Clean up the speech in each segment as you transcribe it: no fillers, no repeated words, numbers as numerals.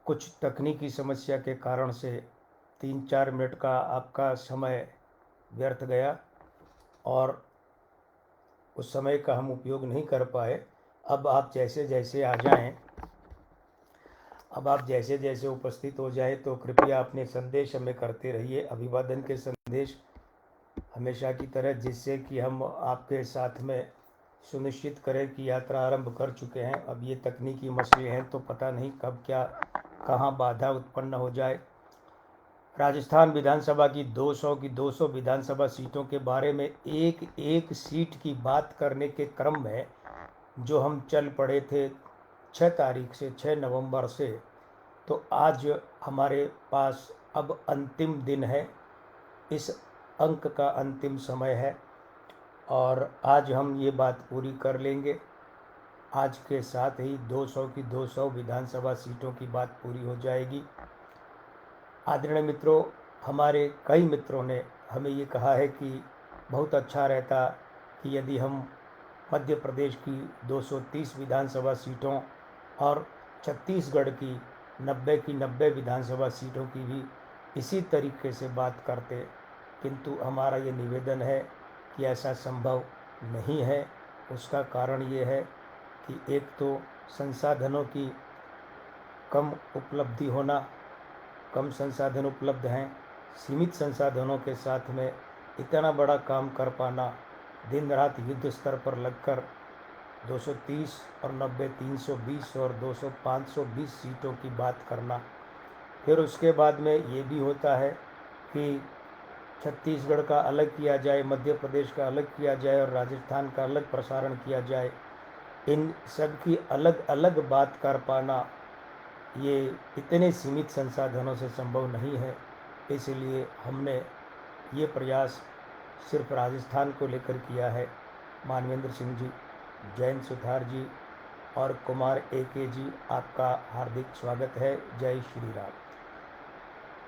कुछ तकनीकी समस्या के कारण से 3-4 मिनट का आपका समय व्यर्थ गया और उस समय का हम उपयोग नहीं कर पाए। अब आप जैसे जैसे आ जाएं, अब आप जैसे जैसे उपस्थित हो जाए तो कृपया अपने संदेश हमें करते रहिए, अभिवादन के संदेश हमेशा की तरह, जिससे कि हम आपके साथ में सुनिश्चित करें कि यात्रा आरंभ कर चुके हैं। अब ये तकनीकी मसले हैं तो पता नहीं कब क्या कहाँ बाधा उत्पन्न हो जाए। राजस्थान विधानसभा की 200 विधानसभा सीटों के बारे में एक एक सीट की बात करने के क्रम में जो हम चल पड़े थे 6 तारीख से, 6 नवंबर से, तो आज हमारे पास अब अंतिम दिन है, इस अंक का अंतिम समय है और आज हम ये बात पूरी कर लेंगे। आज के साथ ही 200 की 200 विधानसभा सीटों की बात पूरी हो जाएगी। आदरणीय मित्रों, हमारे कई मित्रों ने हमें ये कहा है कि बहुत अच्छा रहता कि यदि हम मध्य प्रदेश की 230 विधानसभा सीटों और छत्तीसगढ़ की 90 की 90 विधानसभा सीटों की भी इसी तरीके से बात करते, किंतु हमारा ये निवेदन है कि ऐसा संभव नहीं है। उसका कारण ये है कि एक तो संसाधनों की कम उपलब्धि होना, कम संसाधन उपलब्ध हैं, सीमित संसाधनों के साथ में इतना बड़ा काम कर पाना, दिन रात युद्ध स्तर पर लगकर 230 और 90 320 और 200 520 सीटों की बात करना। फिर उसके बाद में ये भी होता है कि छत्तीसगढ़ का अलग किया जाए, मध्य प्रदेश का अलग किया जाए और राजस्थान का अलग प्रसारण किया जाए। इन सब की अलग अलग बात कर पाना ये इतने सीमित संसाधनों से संभव नहीं है। इसलिए हमने ये प्रयास सिर्फ राजस्थान को लेकर किया है। मानवेंद्र सिंह जी, जयंत सुथार जी और कुमार AK जी, आपका हार्दिक स्वागत है। जय श्री राम।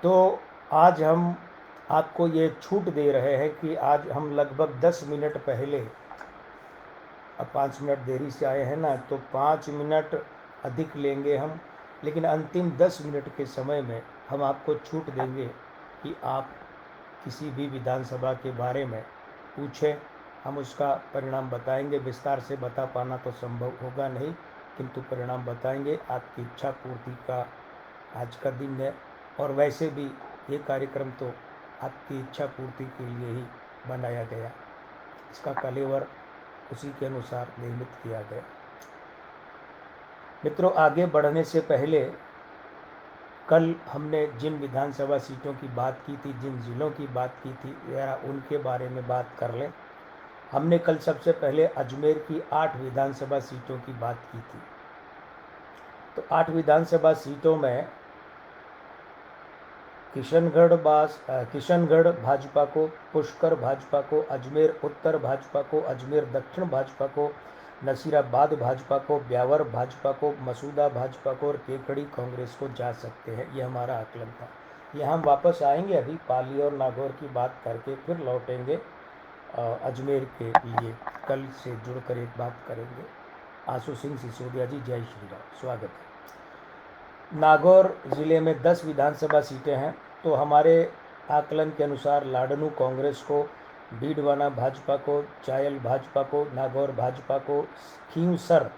तो आज हम आपको ये छूट दे रहे हैं कि आज हम लगभग 10 मिनट पहले, अब 5 मिनट देरी से आए हैं ना, तो 5 मिनट अधिक लेंगे हम, लेकिन अंतिम 10 मिनट के समय में हम आपको छूट देंगे कि आप किसी भी विधानसभा के बारे में पूछें, हम उसका परिणाम बताएंगे। विस्तार से बता पाना तो संभव होगा नहीं, किंतु परिणाम बताएंगे। आपकी इच्छा पूर्ति का आज का दिन है और वैसे भी ये कार्यक्रम तो आपकी इच्छा पूर्ति के लिए ही बनाया गया, इसका कलेवर उसी के अनुसार निर्मित किया गया। मित्रों, आगे बढ़ने से पहले कल हमने जिन विधानसभा सीटों की बात की थी, जिन जिलों की बात की थी, जरा उनके बारे में बात कर लें। हमने कल सबसे पहले अजमेर की 8 विधानसभा सीटों की बात की थी। तो 8 विधानसभा सीटों में किशनगढ़ भाजपा को, पुष्कर भाजपा को, अजमेर उत्तर भाजपा को, अजमेर दक्षिण भाजपा को, नसीराबाद भाजपा को, ब्यावर भाजपा को, मसूदा भाजपा को और केकड़ी कांग्रेस को जा सकते हैं। ये हमारा आकलन था। ये हम वापस आएंगे अभी पाली और नागौर की बात करके, फिर लौटेंगे अजमेर के लिए। कल से जुड़कर एक बात करेंगे। आशु सिंह सिसोदिया जी, जय श्री राम, स्वागत है। नागौर ज़िले में 10 विधानसभा सीटें हैं। तो हमारे आकलन के अनुसार लाडनू कांग्रेस को, बीडवाना भाजपा को, चायल भाजपा को, नागौर भाजपा को, खींवसर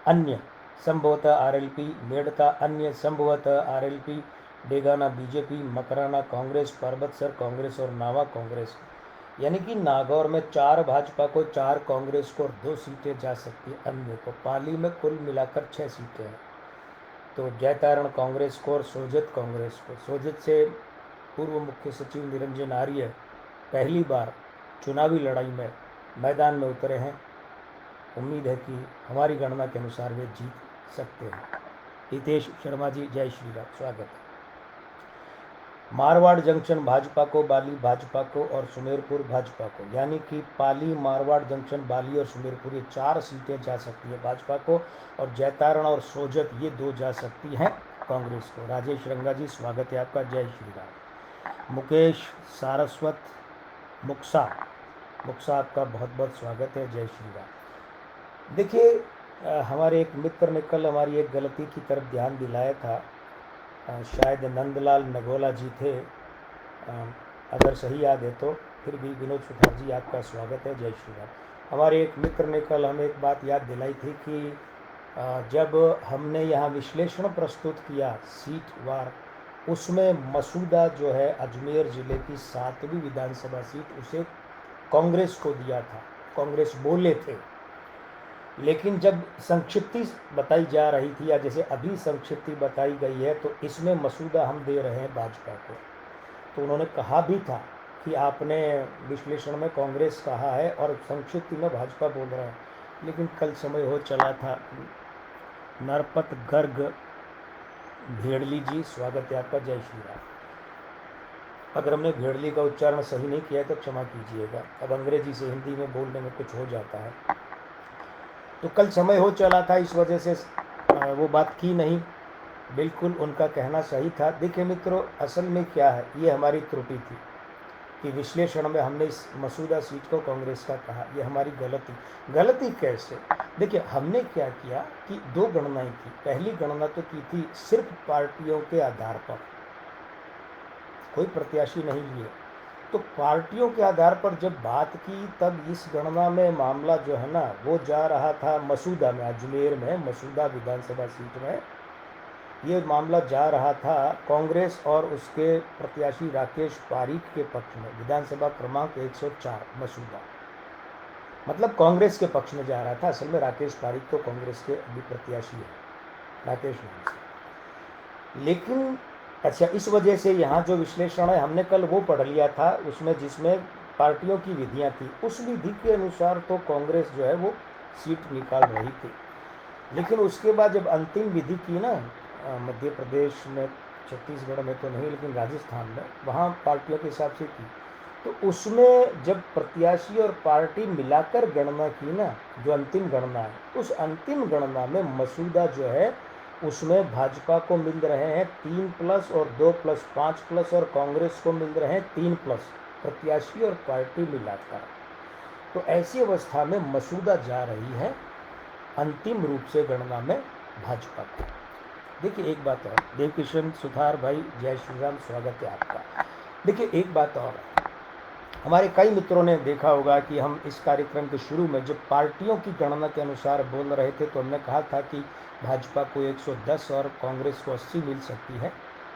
अन्य संभवतः RLP, मेड़ता अन्य संभवतः RLP, डेगाना BJP, मकराना कांग्रेस, पर्वतसर कांग्रेस और नावा कांग्रेस। यानी कि नागौर में 4 भाजपा को, 4 कांग्रेस को और 2 सीटें जा सकती हैं अन्य को। पाली में कुल मिलाकर 6 सीटें हैं। तो जयतारण कांग्रेस को और सोजत कांग्रेस को। सोजत से पूर्व मुख्य सचिव निरंजन आर्य पहली बार चुनावी लड़ाई में मैदान में उतरे हैं। उम्मीद है कि हमारी गणना के अनुसार वे जीत सकते हैं। हितेश शर्मा जी, जय श्री राम, स्वागत है। मारवाड़ जंक्शन भाजपा को, बाली भाजपा को और सुमेरपुर भाजपा को। यानी कि पाली, मारवाड़ जंक्शन, बाली और सुमेरपुर, ये 4 सीटें जा सकती है भाजपा को और जयतारण और सोजत ये 2 जा सकती हैं कांग्रेस को। राजेश रंगा जी, स्वागत है आपका, जय श्री राम। मुकेश सारस्वत मुक्सा, आपका बहुत बहुत स्वागत है, जय श्री राम। देखिए, हमारे एक मित्र ने कल हमारी एक गलती की तरफ ध्यान दिलाया था शायद नंदलाल नगोला जी थे, अगर सही याद है तो। फिर भी विनोद सुथार जी आपका स्वागत है, जय श्री राम। हमारे एक मित्र ने कल हमें एक बात याद दिलाई थी कि जब हमने यहाँ विश्लेषण प्रस्तुत किया सीट वार, उसमें मसूदा जो है अजमेर ज़िले की 7वीं विधानसभा सीट उसे कांग्रेस को दिया था, कांग्रेस बोले थे। लेकिन जब संक्षिप्ति बताई जा रही थी, या जैसे अभी संक्षिप्ति बताई गई है, तो इसमें मसूदा हम दे रहे हैं भाजपा को। तो उन्होंने कहा भी था कि आपने विश्लेषण में कांग्रेस कहा है और संक्षिप्ति में भाजपा बोल रहे हैं, लेकिन कल समय हो चला था। नरपत गर्ग भेड़ली जी, स्वागत है आपका, जय श्री राम। अगर हमने भेड़ली का उच्चारण सही नहीं किया है तो क्षमा कीजिएगा, अब अंग्रेजी से हिंदी में बोलने में कुछ हो जाता है। तो कल समय हो चला था, इस वजह से वो बात की नहीं। बिल्कुल उनका कहना सही था। देखिए मित्रों, असल में क्या है, ये हमारी त्रुटि थी कि विश्लेषण में हमने इस मसूदा सीट को कांग्रेस का कहा, ये हमारी गलती कैसे। देखिए हमने क्या किया कि 2 गणनाएं की। पहली गणना तो की थी सिर्फ पार्टियों के आधार पर, कोई प्रत्याशी नहीं लिए। तो पार्टियों के आधार पर जब बात की, तब इस गणना में मामला जो है ना, वो जा रहा था मसूदा में, अजमेर में मसूदा विधानसभा सीट में ये मामला जा रहा था कांग्रेस और उसके प्रत्याशी राकेश पारीख के पक्ष में, विधानसभा क्रमांक 104 मसूदा, मतलब कांग्रेस के पक्ष में जा रहा था। असल में राकेश पारीख तो कांग्रेस के अभी प्रत्याशी है, राकेश नाम से। लेकिन अच्छा, इस वजह से यहाँ जो विश्लेषण है हमने कल वो पढ़ लिया था, उसमें जिसमें पार्टियों की विधियाँ थी, उस विधि के अनुसार तो कांग्रेस जो है वो सीट निकाल रही थी। लेकिन उसके बाद जब अंतिम विधि की ना, मध्य प्रदेश में, छत्तीसगढ़ में तो नहीं, लेकिन राजस्थान में, वहाँ पार्टियों के हिसाब से की, तो उसमें जब प्रत्याशी और पार्टी मिलाकर गणना की ना, जो अंतिम गणना है, उस अंतिम गणना में मसूदा जो है उसमें भाजपा को मिल रहे हैं 3+ और 2+ 5+, और कांग्रेस को मिल रहे हैं 3+, प्रत्याशी और पार्टी मिलाकर। तो ऐसी अवस्था में मसूदा जा रही है अंतिम रूप से गणना में भाजपा को। देखिए एक बात और, देवकिशन सुथार भाई, जय श्री राम, स्वागत है आपका। देखिए एक बात और, हमारे कई मित्रों ने देखा होगा कि हम इस कार्यक्रम के शुरू में जब पार्टियों की गणना के अनुसार बोल रहे थे, तो हमने कहा था कि भाजपा को 110 और कांग्रेस को 80 मिल सकती है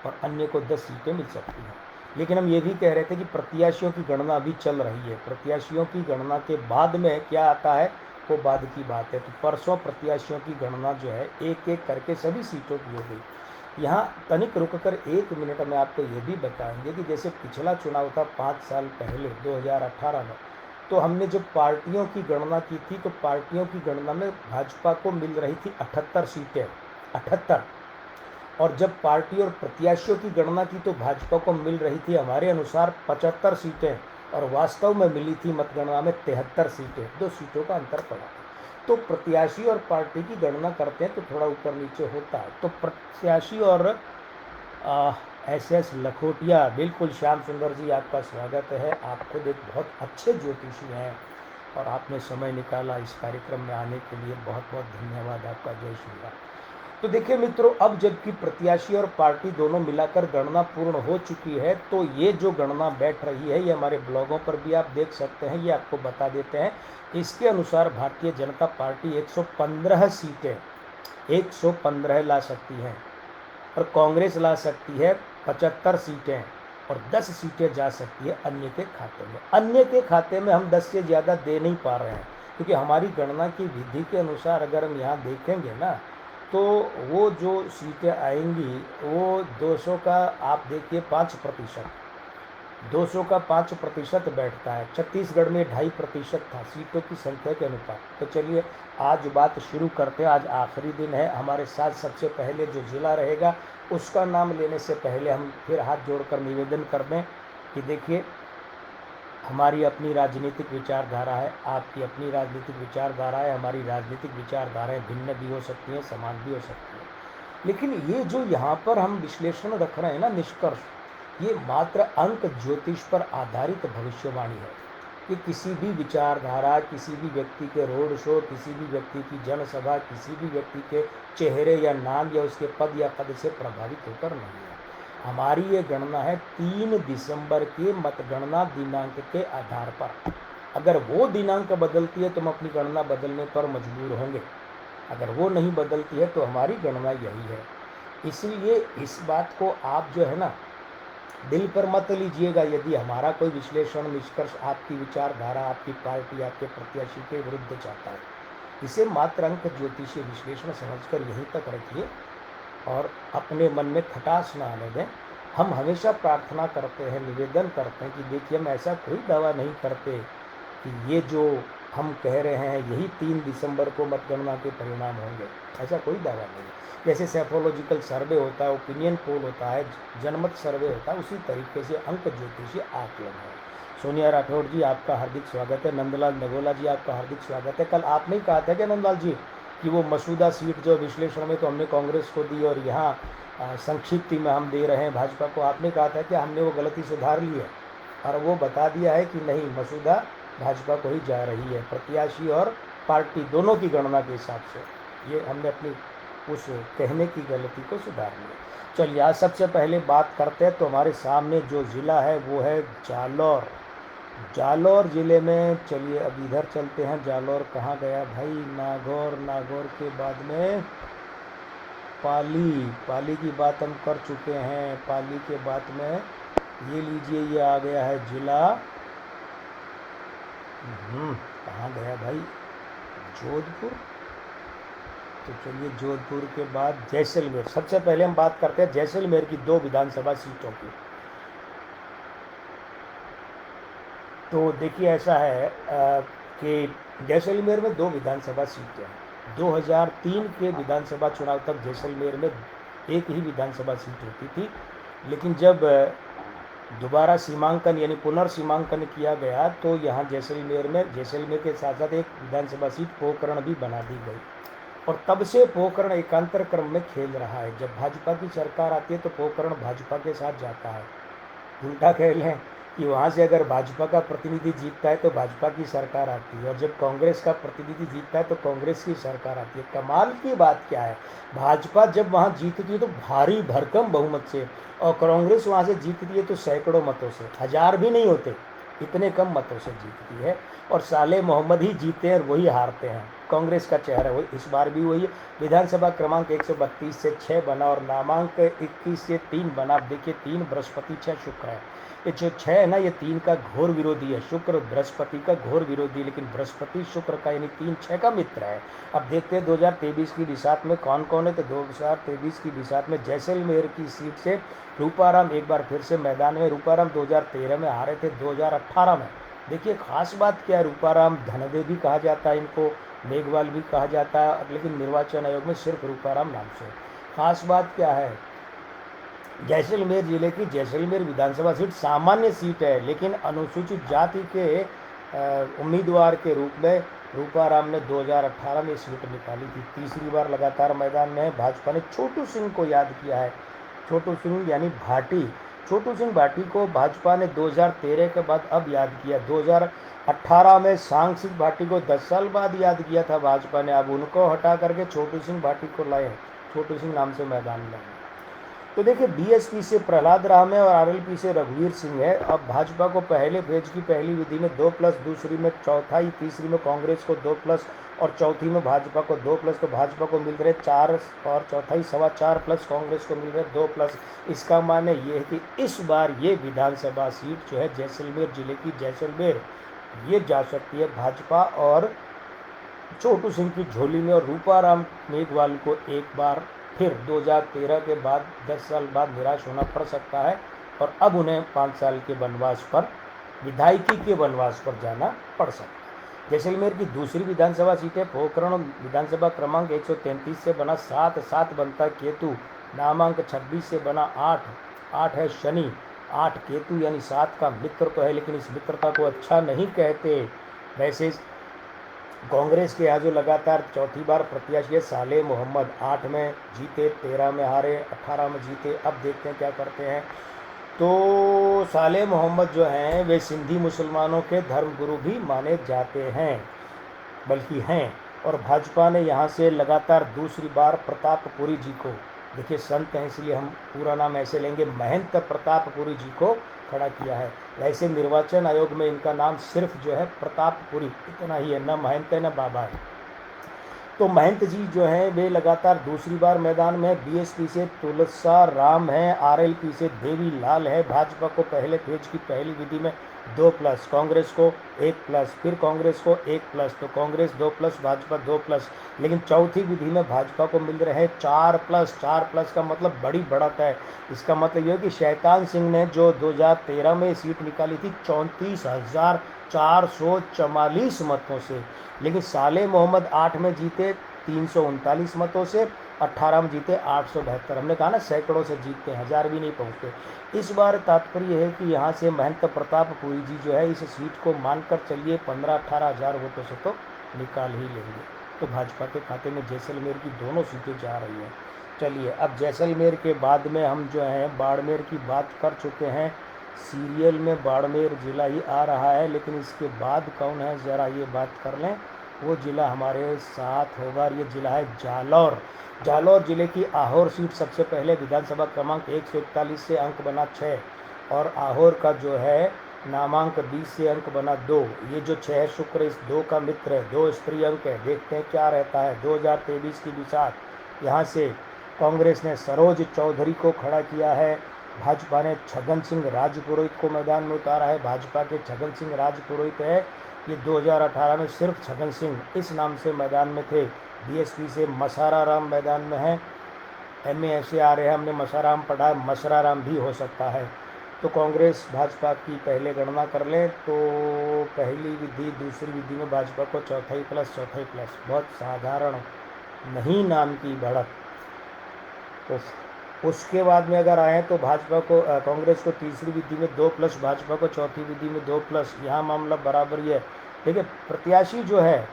और अन्य को 10 सीटें मिल सकती हैं। लेकिन हम ये भी कह रहे थे कि प्रत्याशियों की गणना अभी चल रही है, प्रत्याशियों की गणना के बाद में क्या आता है वो बाद की बात है। तो परसों प्रत्याशियों की गणना जो है एक एक करके सभी सीटों की हो गई। यहाँ तनिक रुककर 1 मिनट में आपको ये भी बताएंगे कि जैसे पिछला चुनाव था 5 साल पहले 2018 में, तो हमने जब पार्टियों की गणना की थी, तो पार्टियों की गणना में भाजपा को मिल रही थी 78 सीटें, 78। और जब पार्टी और प्रत्याशियों की गणना की तो भाजपा को मिल रही थी हमारे अनुसार 75 सीटें, और वास्तव में मिली थी मतगणना में 73 सीटें, 2 सीटों का अंतर पड़ा। तो प्रत्याशी और पार्टी की गणना करते हैं तो थोड़ा ऊपर नीचे होता है। तो प्रत्याशी और SS लखोटिया, बिल्कुल श्याम सुंदर जी आपका स्वागत है। आप खुद एक बहुत अच्छे ज्योतिषी हैं और आपने समय निकाला इस कार्यक्रम में आने के लिए, बहुत बहुत धन्यवाद आपका, जय श्री राम। तो देखिए मित्रों, अब जबकि प्रत्याशी और पार्टी दोनों मिलाकर गणना पूर्ण हो चुकी है, तो ये जो गणना बैठ रही है, ये हमारे ब्लॉगों पर भी आप देख सकते हैं, ये आपको बता देते हैं। इसके अनुसार भारतीय जनता पार्टी 115 सीटें 115 ला सकती है और कांग्रेस ला सकती है 75 सीटें और 10 सीटें जा सकती है अन्य के खाते में। अन्य के खाते में हम 10 से ज़्यादा दे नहीं पा रहे हैं, क्योंकि हमारी गणना की विधि के अनुसार अगर हम यहाँ देखेंगे ना, तो वो जो सीटें आएंगी वो 200 का आप देखिए 5%, 200 का 5% बैठता है। छत्तीसगढ़ में 2.5% था सीटों की संख्या के अनुपात। तो चलिए आज बात शुरू करते हैं। आज आखिरी दिन है, हमारे साथ सबसे पहले जो जिला रहेगा उसका नाम लेने से पहले हम फिर हाथ जोड़कर निवेदन कर दें कि देखिए, हमारी अपनी राजनीतिक विचारधारा है, आपकी अपनी राजनीतिक विचारधारा है, हमारी राजनीतिक विचारधाराएं भिन्न भी हो सकती हैं, समान भी हो सकती हैं। लेकिन ये जो यहाँ पर हम विश्लेषण रख रहे हैं ना, निष्कर्ष, ये मात्र अंक ज्योतिष पर आधारित भविष्यवाणी है। कि किसी भी विचारधारा, किसी भी व्यक्ति के रोड शो, किसी भी व्यक्ति की जनसभा, किसी भी व्यक्ति के चेहरे या नाम या उसके पद या कद से प्रभावित होकर नहीं है। हमारी ये गणना है 3 दिसंबर के मतगणना दिनांक के आधार पर। अगर वो दिनांक बदलती है तो हम अपनी गणना बदलने पर मजबूर होंगे, अगर वो नहीं बदलती है तो हमारी गणना यही है। इसलिए इस बात को आप जो है ना दिल पर मत लीजिएगा। यदि हमारा कोई विश्लेषण निष्कर्ष आपकी विचारधारा, आपकी पार्टी, आपके प्रत्याशी के विरुद्ध चाहता है, इसे मात्र अंक ज्योतिषीय विश्लेषण समझकर यहीं तक रखिए और अपने मन में खटास ना आने दें। हम हमेशा प्रार्थना करते हैं, निवेदन करते हैं कि देखिए, हम ऐसा कोई दावा नहीं करते कि ये जो हम कह रहे हैं यही 3 दिसंबर को मतगणना के परिणाम होंगे, ऐसा कोई दावा नहीं। जैसे सेफोलॉजिकल सर्वे होता है, ओपिनियन पोल होता है, जनमत सर्वे होता है, उसी तरीके से अंक ज्योतिषीय आकलन है। सोनिया राठौड़ जी, आपका हार्दिक स्वागत है। नंदलाल नगोला जी, आपका हार्दिक स्वागत है। कल आपने कहा था कि नंदलाल जी कि वो मसूदा सीट जो विश्लेषण में तो हमने कांग्रेस को दी और यहाँ संक्षिप्ति में हम दे रहे हैं भाजपा को, आपने कहा था कि हमने वो गलती सुधार ली है और वो बता दिया है कि नहीं, मसूदा भाजपा को ही जा रही है, प्रत्याशी और पार्टी दोनों की गणना के हिसाब से। ये हमने अपनी उस कहने की गलती को सुधार लिया। चलिए, आज सबसे पहले बात करते हैं तो हमारे सामने जो ज़िला है वो है जालौर। जालौर ज़िले में, चलिए अब इधर चलते हैं। जालौर कहाँ गया भाई? नागौर, नागौर के बाद में पाली। पाली की बात हम कर चुके हैं। पाली के बाद में ये लीजिए, ये आ गया है ज़िला, कहाँ गया भाई? जोधपुर। तो चलिए, जोधपुर के बाद जैसलमेर। सबसे पहले हम बात करते हैं जैसलमेर की 2 विधानसभा सीटों की। तो देखिए, ऐसा है कि जैसलमेर में 2 विधानसभा सीटें हैं। 2003 के विधानसभा चुनाव तक जैसलमेर में एक ही विधानसभा सीट होती थी, लेकिन जब दोबारा सीमांकन यानी पुनर्सीमांकन किया गया तो यहाँ जैसलमेर के साथ साथ एक विधानसभा सीट पोखरण भी बना दी गई और तब से पोखरण एकांतर क्रम में खेल रहा है। जब भाजपा की सरकार आती है तो पोखरण भाजपा के साथ जाता है। उल्टा खेल है कि वहाँ से अगर भाजपा का प्रतिनिधि जीतता है तो भाजपा की सरकार आती है और जब कांग्रेस का प्रतिनिधि जीतता है तो कांग्रेस की सरकार आती है। कमाल की बात क्या है, भाजपा जब वहाँ जीतती है तो भारी भरकम बहुमत से और कांग्रेस वहाँ से जीतती है तो सैकड़ों मतों से, 1000 भी नहीं होते, इतने कम मतों से जीतती है। और साले मोहम्मद ही जीते हैं और वही हारते हैं। कांग्रेस का चेहरा वही, इस बार भी वही है। विधानसभा क्रमांक 132 से 6 बना और नामांक 21 से 3 बना। देखिए, 3 बृहस्पति 6 शुक्र है। ये जो 6 है ना, ये 3 का घोर विरोधी है। शुक्र बृहस्पति का घोर विरोधी, लेकिन बृहस्पति शुक्र का यानी 3 6 का मित्र है। अब देखते हैं 2023 की बिसात में कौन कौन है। तो 2023 की बिसात में जैसलमेर की सीट से रूपाराम एक बार फिर से मैदान में। रूपाराम 2013 में हारे थे, 2018 में। देखिए, खास बात क्या है, रूपाराम धनदे भी कहा जाता है इनको, मेघवाल भी कहा जाता है, लेकिन निर्वाचन आयोग में सिर्फ रूपाराम नाम से। खास बात क्या है, जैसलमेर जिले की जैसलमेर विधानसभा सीट सामान्य सीट है, लेकिन अनुसूचित जाति के उम्मीदवार के रूप में रूपाराम ने 2018 में सीट निकाली थी। तीसरी बार लगातार मैदान में भाजपा ने छोटू सिंह को याद किया है। छोटू सिंह यानी भाटी, छोटू सिंह भाटी को भाजपा ने 2013 के बाद अब याद किया। 2018 में सांग सिंह भाटी को 10 साल बाद याद किया था भाजपा ने। अब उनको हटा करके छोटू सिंह भाटी को लाए, छोटू सिंह नाम से मैदान में। तो देखिए, बीएसपी से प्रहलाद राम है और आरएलपी से रघुवीर सिंह है। अब भाजपा को पहले फेज की पहली विधि में 2+, दूसरी में चौथाई, तीसरी में कांग्रेस को 2+ और चौथी में भाजपा को 2+। तो भाजपा को मिल रहे 4 और चौथाई 4.25+, कांग्रेस को मिल रहे 2+। इसका माने ये है कि इस बार ये विधानसभा सीट जो है जैसलमेर जिले की जैसलमेर, ये जा सकती है भाजपा और छोटू सिंह की झोली में। और रूपाराम मेघवाल को एक बार फिर 2013 के बाद 10 साल बाद निराश होना पड़ सकता है और अब उन्हें 5 साल के वनवास पर, विधायकी के वनवास पर जाना पड़ सकता है। जैसलमेर की दूसरी विधानसभा सीट है पोखरण। विधानसभा क्रमांक 133 से बना 7 बनता है केतु। नामांक 26 से बना 8 है शनि। 8 केतु यानी 7 का मित्र तो है, लेकिन इस मित्रता को अच्छा नहीं कहते। वैसे कांग्रेस के यहाँ जो लगातार चौथी बार प्रत्याशी है साले मोहम्मद, 8 में जीते, 13 में हारे, 18 में जीते। अब देखते हैं क्या करते हैं। तो साले मोहम्मद जो हैं वे सिंधी मुसलमानों के धर्मगुरु भी माने जाते हैं, बल्कि हैं। और भाजपा ने यहाँ से लगातार दूसरी बार प्रतापपुरी जी को, देखिए संत हैं इसलिए हम पूरा नाम ऐसे लेंगे, महंत प्रतापपुरी जी को खड़ा किया है। वैसे निर्वाचन आयोग में इनका नाम सिर्फ जो है प्रतापपुरी इतना ही है, न महंत है न बाबा है। तो महंत जी जो हैं वे लगातार दूसरी बार मैदान में, बीएसपी से तुलसा राम है, आरएलपी से देवी लाल है। भाजपा को पहले फेज की पहली विधि में 2+, कांग्रेस को 1+, फिर कांग्रेस को 1+, तो कांग्रेस 2+, भाजपा 2+। लेकिन चौथी विधि में भाजपा को मिल रहे हैं 4+। 4+ का मतलब बड़ी बढ़त है। इसका मतलब यह है कि शैतान सिंह ने जो 2013 में सीट निकाली थी 34,444 मतों से, लेकिन साले मोहम्मद 8 में जीते 339 मतों से, 18 में जीते 872। हमने कहा ना सैकड़ों से जीतते हैं, 1000 भी नहीं पहुंचते। इस बार तात्पर्य है कि यहाँ से महंत प्रतापपुरी जी जो है इस सीट को मानकर चलिए 15-18 हज़ार वोटों से तो निकाल ही लेंगे। तो भाजपा के खाते में जैसलमेर की दोनों सीटें जा रही हैं। चलिए अब जैसलमेर के बाद में हम जो हैं बाड़मेर की बात कर चुके हैं। सीरियल में बाड़मेर ज़िला ही आ रहा है, लेकिन इसके बाद कौन है ज़रा ये बात कर लें। वो ज़िला हमारे साथ होगा, ये ज़िला है जालौर। जालौर ज़िले की आहोर सीट सबसे पहले विधानसभा क्रमांक 141 से अंक बना 6, और आहोर का जो है नामांक 20 से अंक बना 2। ये जो 6 शुक्र इस 2 का मित्र है, 2 स्त्री अंक है। देखते हैं क्या रहता है 2023 की विसाख। यहाँ से कांग्रेस ने सरोज चौधरी को खड़ा किया है, भाजपा ने छगन सिंह राजपुरोहित को मैदान में उतारा है। भाजपा के छगन सिंह राजपुरोहित है, ये 2018 में सिर्फ छगन सिंह इस नाम से मैदान में थे। बीएसपी से मसारा राम मैदान में है। MA ऐसे आ रहे हैं, हमने मसाराम पढ़ा, मसरा राम भी हो सकता है। तो कांग्रेस भाजपा की पहले गणना कर लें तो पहली विधि दूसरी विधि में भाजपा को 4+, बहुत साधारण नहीं नाम की बढ़त। तो उसके बाद में अगर आए तो भाजपा को कांग्रेस को तीसरी विधि में 2+, भाजपा को चौथी विधि में 2+। यहाँ मामला बराबर ही है। देखिए प्रत्याशी जो है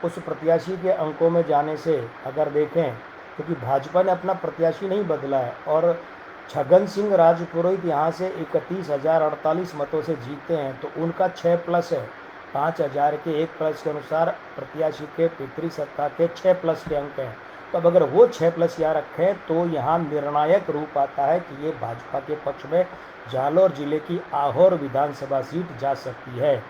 उस प्रत्याशी के अंकों में जाने से अगर देखें, क्योंकि भाजपा ने अपना प्रत्याशी नहीं बदला है, और छगन सिंह राजपुरोहित यहाँ से 31,048 मतों से जीते हैं, तो उनका 6+ है। 5,000 के 1+ के अनुसार प्रत्याशी के पितृसत्ता के 6+ के अंक हैं। तो अब अगर वो 6+ यहाँ रखें तो यहाँ निर्णायक रूप आता है कि ये भाजपा के पक्ष में जालौर जिले की आहोर विधानसभा सीट जा सकती है।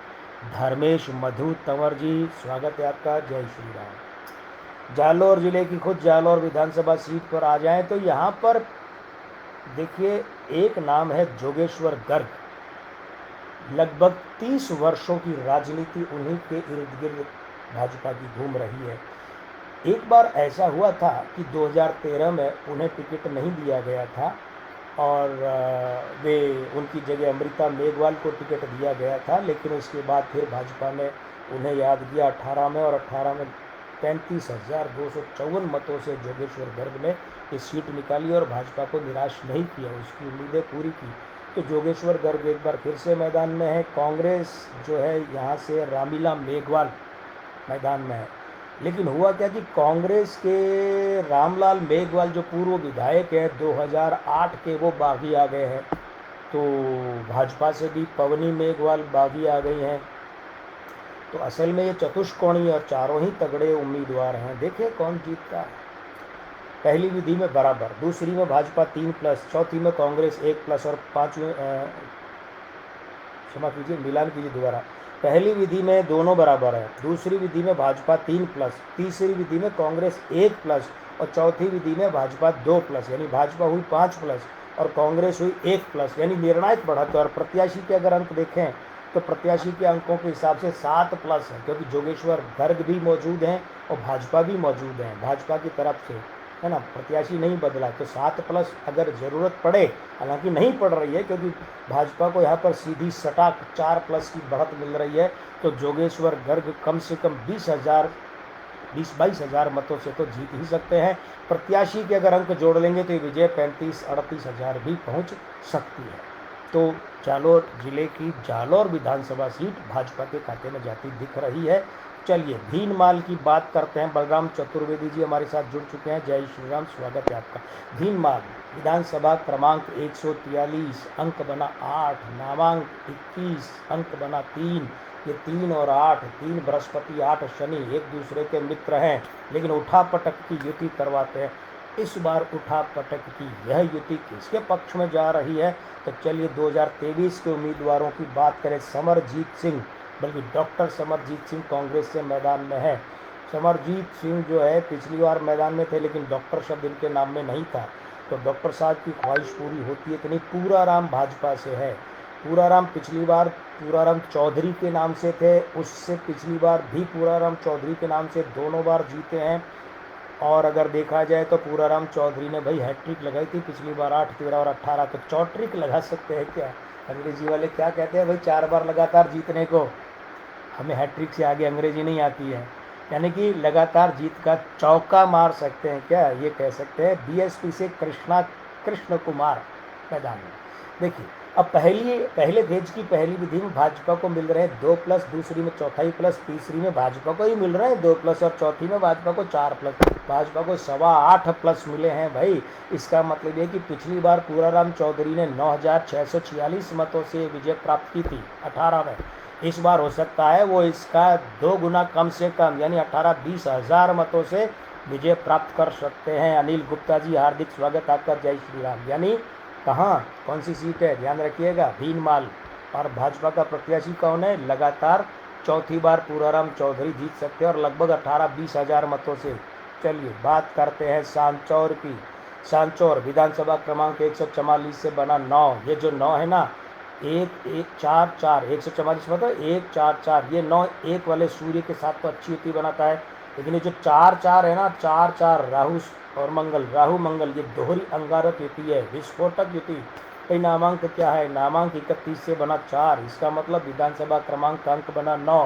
धर्मेश मधु तंवर जी, स्वागत है आपका, जय श्री राम। जालौर जिले की खुद जालौर विधानसभा सीट पर आ जाएं तो यहाँ पर देखिए एक नाम है जोगेश्वर गर्ग। लगभग 30 वर्षों की राजनीति उन्हीं के इर्द गिर्द भाजपा की घूम रही है। एक बार ऐसा हुआ था कि 2013 में उन्हें टिकट नहीं दिया गया था, और वे उनकी जगह अमृता मेघवाल को टिकट दिया गया था, लेकिन उसके बाद फिर भाजपा ने उन्हें याद किया 18 में, और 18 में 35,254 मतों से जोगेश्वर गर्ग ने ये सीट निकाली और भाजपा को निराश नहीं किया, उसकी उम्मीदें पूरी की। तो जोगेश्वर गर्ग एक बार फिर से मैदान में है। कांग्रेस जो है यहाँ से रामीला मेघवाल मैदान में है। लेकिन हुआ क्या कि कांग्रेस के रामलाल मेघवाल जो पूर्व विधायक है 2008 के, वो बागी आ गए हैं। तो भाजपा से भी पवनी मेघवाल बागी आ गई हैं। तो असल में ये चतुष्कोणीय और चारों ही तगड़े उम्मीदवार हैं। देखिए कौन जीतता है। पहली विधि में बराबर, दूसरी में भाजपा 3+, चौथी में कांग्रेस 1+, और पाँचवें क्षमा कीजिए मिलान कीजिए दोबारा। पहली विधि में दोनों बराबर है, दूसरी विधि में भाजपा 3+, तीसरी विधि में कांग्रेस 1+, और चौथी विधि में भाजपा 2+, यानी भाजपा हुई 5+ और कांग्रेस हुई 1+, यानी निर्णायक बढ़त है। और प्रत्याशी के अगर अंक देखें तो प्रत्याशी के अंकों के हिसाब से 7+ है, क्योंकि जोगेश्वर गर्ग भी मौजूद हैं और भाजपा भी मौजूद हैं भाजपा की तरफ से, है ना। प्रत्याशी नहीं बदला, तो 7+ अगर ज़रूरत पड़े, हालांकि नहीं पड़ रही है क्योंकि भाजपा को यहाँ पर सीधी सटाक 4+ की बढ़त मिल रही है, तो जोगेश्वर गर्ग कम से कम 20-22 मतों से तो जीत ही सकते हैं। प्रत्याशी के अगर अंक जोड़ लेंगे तो ये विजय 35-38 हज़ार भी पहुँच सकती है। तो जालौर जिले की जालौर विधानसभा सीट भाजपा के खाते में जाती दिख रही है। चलिए भीनमाल की बात करते हैं। बलराम चतुर्वेदी जी हमारे साथ जुड़ चुके हैं। जय श्री राम, स्वागत है आपका। भीनमाल विधानसभा क्रमांक 143, अंक बना 8, नामांक 21, अंक बना 3। ये 3 और 8, 3 बृहस्पति 8 शनि एक दूसरे के मित्र हैं, लेकिन उठा पटक की युति करवाते हैं। इस बार उठा पटक की यह युति किसके पक्ष में जा रही है? तो चलिए 2023 के उम्मीदवारों की बात करें। समरजीत सिंह, बल्कि डॉक्टर समरजीत सिंह कांग्रेस से मैदान में है। समरजीत सिंह जो है पिछली बार मैदान में थे, लेकिन डॉक्टर शब्द इनके नाम में नहीं था, तो डॉक्टर साहब की ख्वाहिश पूरी होती है कि नहीं। पूराराम भाजपा से है। पूराराम पिछली बार पूराराम चौधरी के नाम से थे, उससे पिछली बार भी पूराराम चौधरी के नाम से दोनों बार जीते हैं। और अगर देखा जाए तो पूराराम चौधरी ने भाई हैट्रिक लगाई थी पिछली बार 8, 13 और 18, तो चौट्रिक लगा सकते हैं क्या? अंग्रेजी वाले क्या कहते हैं भाई, 4 बार लगातार जीतने को। हमें हैट्रिक से आगे अंग्रेजी नहीं आती है, यानी कि लगातार जीत का चौका मार सकते हैं क्या, ये कह सकते हैं। बीएसपी से कृष्ण कुमार मैदान में। देखिए अब पहले फेज की पहली विधि में भाजपा को मिल रहे हैं 2+, दूसरी में चौथाई प्लस, तीसरी में भाजपा को ही मिल रहे हैं 2+, और चौथी में भाजपा को 4+। भाजपा को 8.25+ मिले हैं भाई। इसका मतलब ये कि पिछली बार पूराराम चौधरी ने 9,646 मतों से विजय प्राप्त की थी 18 में। इस बार हो सकता है वो इसका 2 गुना कम से कम, यानी 18-20 हज़ार मतों से विजय प्राप्त कर सकते हैं। अनिल गुप्ता जी हार्दिक स्वागत आपका। जय श्री राम। यानी कहाँ, कौन सी सीट है, ध्यान रखिएगा, भीनमाल। और भाजपा का प्रत्याशी कौन है? लगातार चौथी बार पूराराम चौधरी जीत सकते हैं, और लगभग 18-20 हज़ार मतों से। चलिए बात करते हैं सांचौर की। सांचौर विधानसभा क्रमांक 144 से बना 9। ये जो 9 है ना, 1-1-4-4, 144 मतलब 1-4-4, ये 9 1 वाले सूर्य के साथ तो अच्छी युति बनाता है। लेकिन ये जो 4-4 है ना, 4-4 राहु मंगल, ये दोहरी अंगारक युति है, विस्फोटक युति। कई नामांक क्या है? नामांक 31 से बना 4। इसका मतलब विधानसभा क्रमांक का अंक बना 9,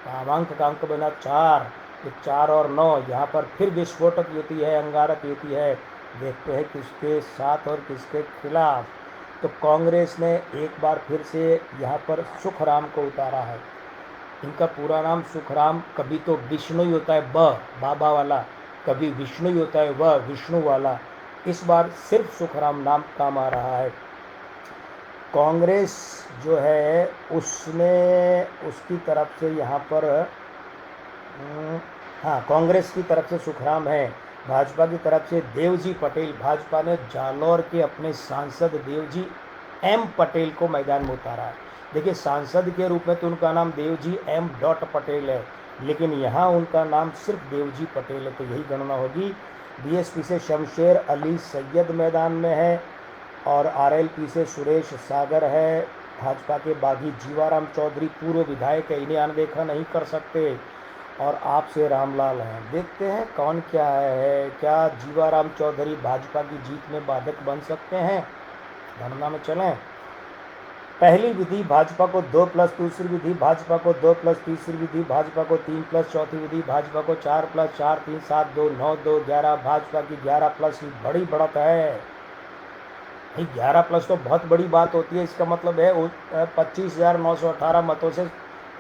नामांक का अंक बना 4। ये 4 और 9 यहाँ पर फिर विस्फोटक युति है, अंगारक युति है। देखते हैं किसके साथ और किसके खिलाफ। तो कांग्रेस ने एक बार फिर से यहाँ पर सुखराम को उतारा है। इनका पूरा नाम सुखराम, कभी तो विष्णु ही होता है बाबा वाला, कभी विष्णु ही होता है विष्णु वाला। इस बार सिर्फ सुखराम नाम काम आ रहा है। कांग्रेस जो है उसने उसकी तरफ से यहाँ पर हाँ, कांग्रेस की तरफ से सुखराम है। भाजपा की तरफ से देवजी पटेल। भाजपा ने जालौर के अपने सांसद देवजी एम पटेल को मैदान में उतारा है। देखिए सांसद के रूप में तो उनका नाम देवजी एम पटेल है, लेकिन यहाँ उनका नाम सिर्फ देवजी पटेल है, तो यही गणना होगी। बीएसपी से शमशेर अली सैयद मैदान में है, और आरएलपी से सुरेश सागर है। भाजपा के बागी जीवाराम चौधरी पूर्व विधायक है, इन्हें अनदेखा नहीं कर सकते। और आपसे रामलाल हैं। देखते हैं कौन क्या है। क्या जीवाराम चौधरी भाजपा की जीत में बाधक बन सकते हैं? गणना में चलें। पहली विधि भाजपा को 2+, दूसरी विधि भाजपा को 2+, तीसरी विधि भाजपा को 3+, चौथी विधि भाजपा को 4+, 4, 3, 7, 2, 9, 2, 11, भाजपा की 11+। बड़ी बढ़त है भाई, 11+ तो बहुत बड़ी बात होती है। इसका मतलब है 25,918 मतों से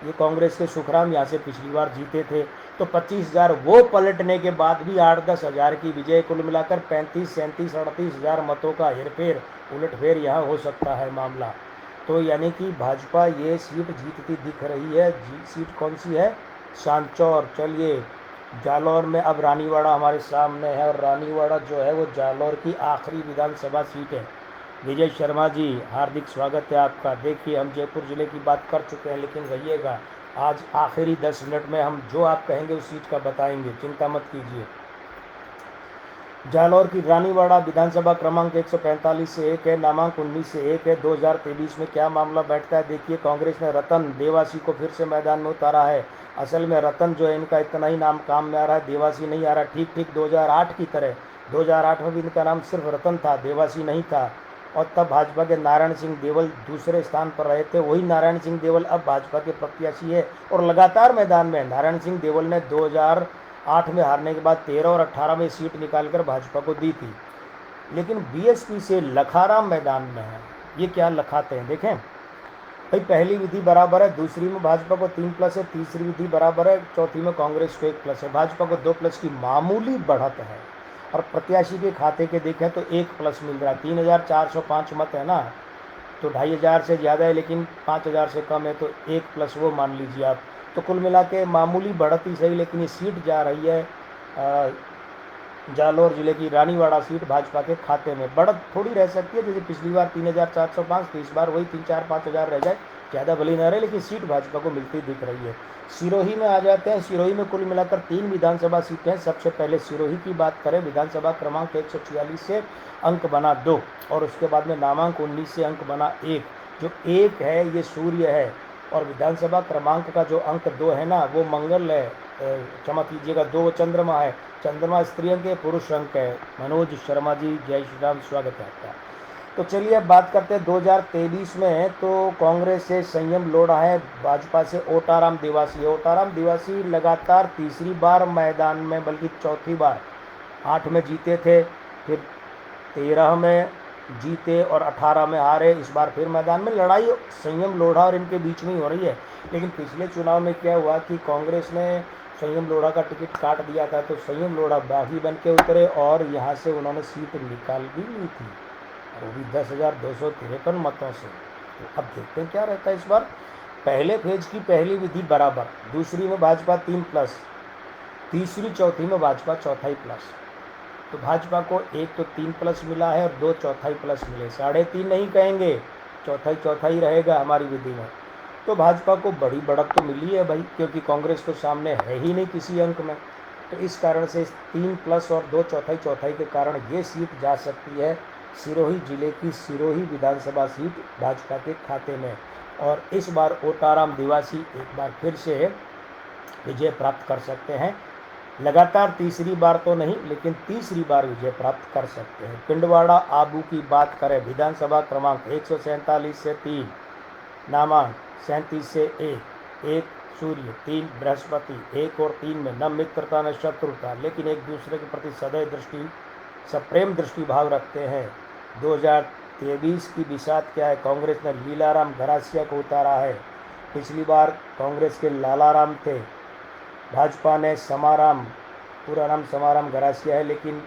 ये कांग्रेस के सुखराम यहाँ से पिछली बार जीते थे, तो 25,000 वो पलटने के बाद भी 8-10 हज़ार की विजय, कुल मिलाकर 35, 37, 38 हज़ार मतों का हेरफेर उलटफेर यहाँ हो सकता है मामला। तो यानी कि भाजपा ये सीट जीतती दिख रही है। सीट कौन सी है? सांचौर। चलिए जालौर में अब रानीवाड़ा हमारे सामने है, और रानीवाड़ा जो है वो जालौर की आखिरी विधानसभा सीट है। विजय शर्मा जी हार्दिक स्वागत है आपका। देखिए हम जयपुर ज़िले की बात कर चुके हैं, लेकिन रहिएगा आज आखिरी 10 मिनट में हम जो आप कहेंगे उस सीट का बताएंगे, चिंता मत कीजिए। जालौर की रानीवाड़ा विधानसभा क्रमांक 145 से 1 है, नामांक 19 से 1 है। 2023 में क्या मामला बैठता है देखिए। कांग्रेस ने रतन देवासी को फिर से मैदान में उतारा है। असल में रतन जो है इनका इतना ही नाम काम में आ रहा है, देवासी नहीं आ रहा। ठीक 2008 की तरह 2008 में भी इनका नाम सिर्फ रतन था, देवासी नहीं था। और तब भाजपा के नारायण सिंह देवल दूसरे स्थान पर रहे थे। वही नारायण सिंह देवल अब भाजपा के प्रत्याशी है और लगातार मैदान में। नारायण सिंह देवल ने 2008 में हारने के बाद 13 और 18 में सीट निकालकर भाजपा को दी थी। लेकिन बीएसपी से लखाराम मैदान में है। ये क्या लखाते हैं देखें। भाई पहली विधि बराबर है, दूसरी में भाजपा को 3 प्लस है, तीसरी विधि बराबर है, चौथी में कांग्रेस को 1 प्लस है। भाजपा को 2 प्लस की मामूली बढ़त है और प्रत्याशी के खाते के देखें तो 1 प्लस मिल रहा है। 3405 मत है ना, तो 2500 से ज़्यादा है लेकिन 5000 से कम है, तो 1 प्लस वो मान लीजिए आप। तो कुल मिला के मामूली बढ़त ही सही, लेकिन ये सीट जा रही है जालौर जिले की रानीवाड़ा सीट भाजपा के खाते में। बढ़त थोड़ी रह सकती है, जैसे पिछली बार 3405, तो इस बार वही 3-4-5 हज़ार रह जाए, ज़्यादा भली न रहे, लेकिन सीट भाजपा को मिलती दिख रही है। सिरोही में आ जाते हैं। सिरोही में कुल मिलाकर 3 विधानसभा सीटें हैं। सबसे पहले सिरोही की बात करें, विधानसभा क्रमांक 146 से अंक बना 2 और उसके बाद में नामांक 19 से अंक बना 1। जो 1 है ये सूर्य है और विधानसभा क्रमांक का जो अंक 2 है ना, वो मंगल है, क्षमा कीजिएगा 2 चंद्रमा है। चंद्रमा स्त्री अंक है, पुरुष अंक है। मनोज शर्मा जी, जय श्री राम, स्वागत है आपका। तो चलिए अब बात करते हैं 2023 में। तो कांग्रेस से संयम लोढ़ा है, भाजपा से ओटाराम दिवासी। ओटाराम दिवासी लगातार तीसरी बार मैदान में, बल्कि चौथी बार। 8 में जीते थे, फिर 13 में जीते और 18 में हारे। इस बार फिर मैदान में। लड़ाई संयम लोढ़ा और इनके बीच में ही हो रही है। लेकिन पिछले चुनाव में क्या हुआ कि कांग्रेस ने संयम लोढ़ा का टिकट काट दिया था, तो संयम लोढ़ा बागी बन के उतरे और यहाँ से उन्होंने सीट निकाल भी ली थी, वो भी 10,253 मतों से। तो अब देखते हैं क्या रहता है इस बार। पहले फेज की पहली विधि बराबर, दूसरी में भाजपा 3 प्लस, तीसरी चौथी में भाजपा चौथाई प्लस। तो भाजपा को 1 तो 3 प्लस मिला है और 2 चौथाई प्लस मिले। 3.5 नहीं कहेंगे, चौथाई चौथाई रहेगा हमारी विधि में। तो भाजपा को बड़ी बढ़त तो मिली है भाई, क्योंकि कांग्रेस तो सामने है ही नहीं किसी अंक में। तो इस कारण से 3 प्लस और 2 चौथाई चौथाई के कारण ये सीट जा सकती है सिरोही जिले की सिरोही विधानसभा सीट भाजपा के खाते में। और इस बार ओटाराम दिवासी एक बार फिर से विजय प्राप्त कर सकते हैं। लगातार तीसरी बार तो नहीं, लेकिन तीसरी बार विजय प्राप्त कर सकते हैं। पिंडवाड़ा आबू की बात करें, विधानसभा क्रमांक 147 से 3, नामांक 37 से 1 सूर्य, 3 बृहस्पति, 1 और 3 में न मित्रता न शत्रुता, लेकिन एक दूसरे के प्रति सदैव दृष्टि सप्रेम दृष्टि भाव रखते हैं। 2023 की बिसात क्या है, कांग्रेस ने लीलाराम गरासिया को उतारा है। पिछली बार कांग्रेस के लालाराम थे, भाजपा ने समाराम, पूरा नाम समाराम गरासिया है, लेकिन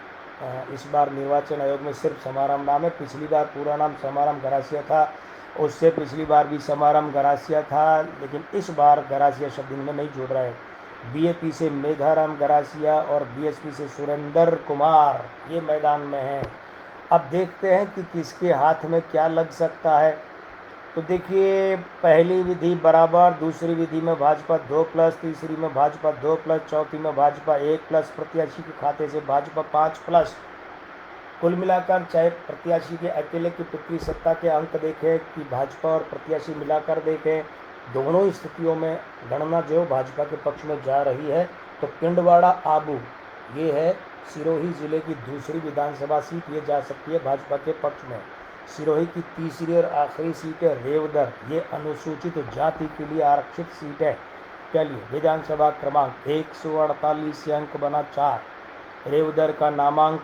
इस बार निर्वाचन आयोग में सिर्फ समाराम नाम है। पिछली बार पूरा नाम समाराम गरासिया था, उससे पिछली बार भी समाराम गरासिया था, लेकिन इस बार गरासिया शब्द इनमें नहीं जुड़ रहा है। बीएपी से मेघाराम गरासिया और बीएसपी से सुरेंद्र कुमार ये मैदान में हैं। अब देखते हैं कि किसके हाथ में क्या लग सकता है। तो देखिए, पहली विधि बराबर, दूसरी विधि में भाजपा 2 प्लस, तीसरी में भाजपा 2 प्लस, चौथी में भाजपा 1 प्लस, प्रत्याशी के खाते से भाजपा 5 प्लस। कुल मिलाकर चाहे प्रत्याशी के अकेले की पितृ सत्ता के अंक देखें कि भाजपा और प्रत्याशी मिलाकर देखें, दोनों स्थितियों में गणना जो भाजपा के पक्ष में जा रही है। तो पिंडवाड़ा आबू ये है सिरोही जिले की दूसरी विधानसभा सीट, ये जा सकती है भाजपा के पक्ष में। सिरोही की तीसरी और आखिरी सीट है रेवदर, ये अनुसूचित जाति के लिए आरक्षित सीट है। चलिए, विधानसभा क्रमांक 148 से अंक बना 4, रेवदर का नामांक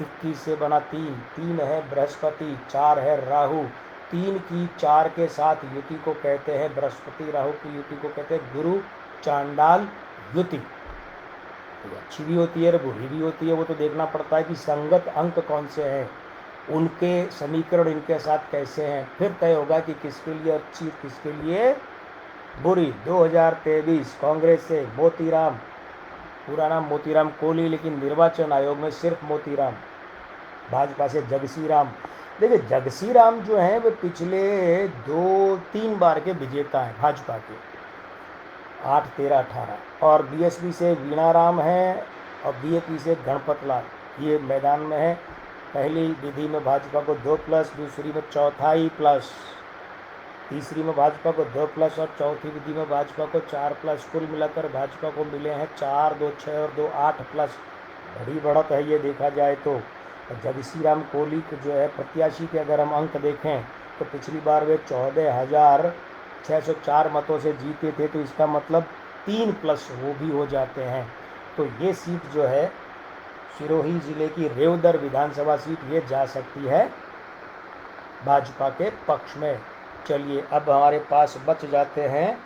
21 से बना 3, 3 है बृहस्पति, 4 है राहु। 3 की 4 के साथ युति को कहते हैं, बृहस्पति राहु की युति को कहते हैं गुरु चांडाल युति। तो अच्छी भी होती है और बुरी भी होती है, वो तो देखना पड़ता है कि संगत अंक कौन से हैं, उनके समीकरण इनके साथ कैसे हैं, फिर तय होगा कि किसके लिए अच्छी किसके लिए बुरी। 2023 कांग्रेस से मोतीराम, पूरा नाम मोतीराम कोहली, लेकिन निर्वाचन आयोग में सिर्फ मोतीराम। भाजपा से जगसी राम। देखिए, जगसी राम जो हैं वे पिछले 2-3 बार के विजेता हैं भाजपा के, 8, 13, 18। और बीएसपी से वीणाराम हैं और बीएपी से गणपत लाल ये मैदान में है। पहली विधि में भाजपा को 2 प्लस, दूसरी में चौथाई प्लस, तीसरी में भाजपा को 2 प्लस और चौथी विधि में भाजपा को 4 प्लस। कुल मिलाकर भाजपा को मिले हैं 4, 2 6 और 2 8 प्लस। बड़ी बढ़त है ये देखा जाए तो। जगसी राम कोहली के जो है प्रत्याशी के अगर हम अंक देखें तो पिछली बार वे 14,604 मतों से जीते थे, तो इसका मतलब 3 प्लस वो भी हो जाते हैं। तो ये सीट जो है सिरोही जिले की रेवदर विधानसभा सीट, ये जा सकती है भाजपा के पक्ष में। चलिए अब हमारे पास बच जाते हैं,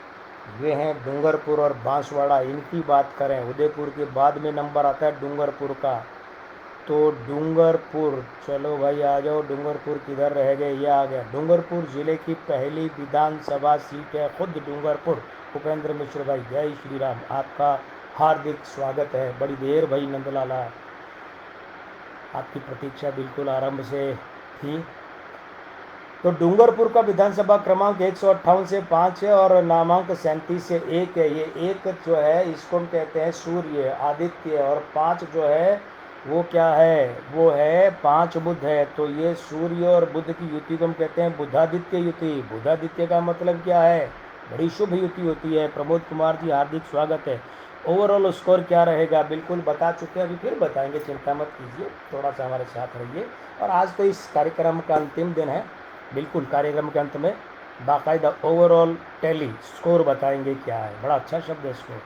वे हैं डूंगरपुर और बांसवाड़ा। इनकी बात करें, उदयपुर के बाद में नंबर आता है डूंगरपुर का। तो डूंगरपुर, चलो भाई आ जाओ, डूंगरपुर किधर रह गए, ये आ गया। डूंगरपुर जिले की पहली विधानसभा सीट है खुद डूंगरपुर। उपेंद्र मिश्र भाई, जय श्री राम, आपका हार्दिक स्वागत है। बड़ी देर भाई नंदलाला, आपकी प्रतीक्षा बिल्कुल आरंभ से थी। तो डूंगरपुर का विधानसभा क्रमांक 158 से 5 है और नामांक 37 से 1 है। ये 1 जो है इसको हम कहते हैं सूर्य आदित्य, और 5 जो है वो क्या है, वो है 5 बुध है। तो ये सूर्य और बुध की युति को हम कहते हैं बुधादित्य युति। बुधादित्य का मतलब क्या है, बड़ी शुभ युति होती है। प्रमोद कुमार जी हार्दिक स्वागत है। ओवरऑल स्कोर क्या रहेगा बिल्कुल बता चुके हैं, अभी फिर बताएंगे, चिंता मत कीजिए, थोड़ा सा हमारे साथ रहिए। और आज तो इस कार्यक्रम का अंतिम दिन है, बिल्कुल कार्यक्रम के अंत में बाकायदा ओवरऑल टैली स्कोर बताएंगे क्या है। बड़ा अच्छा शब्द है स्कोर।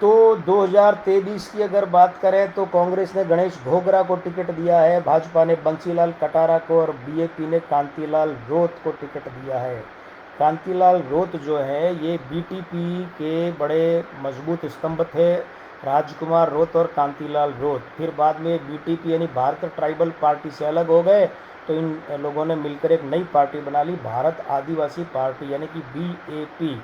तो 2023 की अगर बात करें तो कांग्रेस ने गणेश घोगरा को टिकट दिया है, भाजपा ने बंसीलाल कटारा को और बीएपी ने कांतिलाल रोत को टिकट दिया है। कांतिलाल रोत जो है ये बीटीपी के बड़े मजबूत स्तंभ थे, राजकुमार रोत और कांतिलाल रोत। फिर बाद में बीटीपी यानी भारत ट्राइबल पार्टी से अलग हो गए, तो इन लोगों ने मिलकर एक नई पार्टी बना ली, भारत आदिवासी पार्टी यानी कि बीएपी।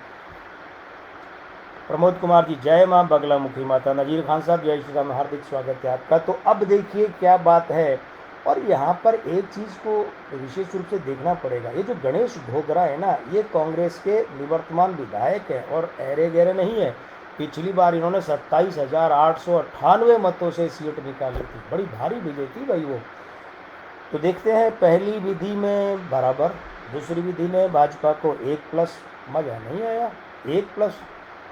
प्रमोद कुमार जी, जय मां बगला मुखी माता। नजीर खान साहब, जय श्री राम, हार्दिक स्वागत है आपका। तो अब देखिए क्या बात है, और यहाँ पर एक चीज़ को विशेष रूप से देखना पड़ेगा। ये जो गणेश घोगरा है ना, ये कांग्रेस के निवर्तमान विधायक है और ऐरे गहरे नहीं है। पिछली बार इन्होंने 27,898 मतों से सीट निकाली थी, बड़ी भारी विजय थी भाई वो। तो देखते हैं, पहली विधि में बराबर, दूसरी विधि में भाजपा को 1+, मज़ा नहीं आया, 1+।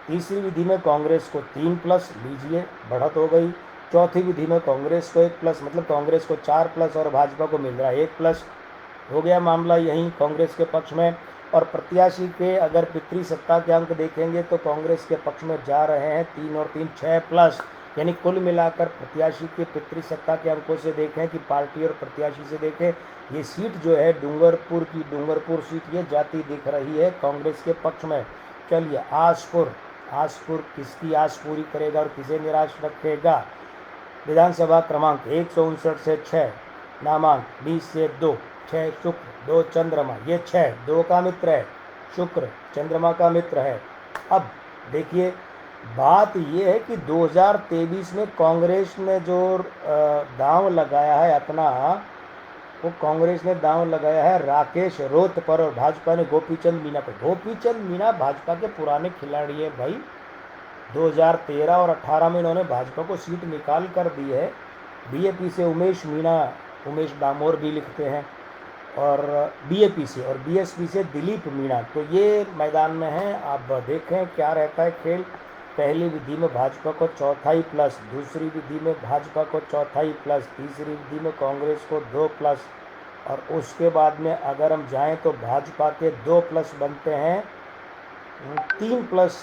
तीसरी विधि में कांग्रेस को 3+, लीजिए बढ़त हो गई। चौथी विधि में कांग्रेस को 1+, मतलब कांग्रेस को 4+ और भाजपा को मिल रहा है 1+। हो गया मामला यहीं कांग्रेस के पक्ष में। और प्रत्याशी के अगर पितृ सत्ता के अंक देखेंगे तो कांग्रेस के पक्ष में जा रहे हैं 3 और 3 6+, यानी कुल मिलाकर प्रत्याशी के पितृ सत्ता के अंकों से देखें कि पार्टी और प्रत्याशी से देखें, ये सीट जो है डूंगरपुर की, डूंगरपुर सीट ये जाती दिख रही है कांग्रेस के पक्ष में। चलिए आसपुर किसकी आस पूरी करेगा और किसे निराश रखेगा। विधानसभा क्रमांक 159 से 6, नामांक 20 से 2, 6 शुक्र 2 चंद्रमा, ये 6 2 का मित्र है, शुक्र चंद्रमा का मित्र है। अब देखिए बात ये है कि 2023 में कांग्रेस ने जो दांव लगाया है अपना, वो कांग्रेस ने दांव लगाया है राकेश रोत पर और भाजपा ने गोपीचंद मीना पर। गोपीचंद मीना भाजपा के पुराने खिलाड़ी है भाई, 2013 और 18 में इन्होंने भाजपा को सीट निकाल कर दी है। बीएपी से उमेश मीना, उमेश दामोर भी लिखते हैं, और बीएपी से, और बीएसपी से दिलीप मीना। तो ये मैदान में हैं, आप देखें क्या रहता है खेल। पहली विधि में भाजपा को 1/4+, दूसरी विधि में भाजपा को 1/4+, तीसरी विधि में कांग्रेस को 2+, और उसके बाद में अगर हम जाएं तो भाजपा के 2+ बनते हैं, 3+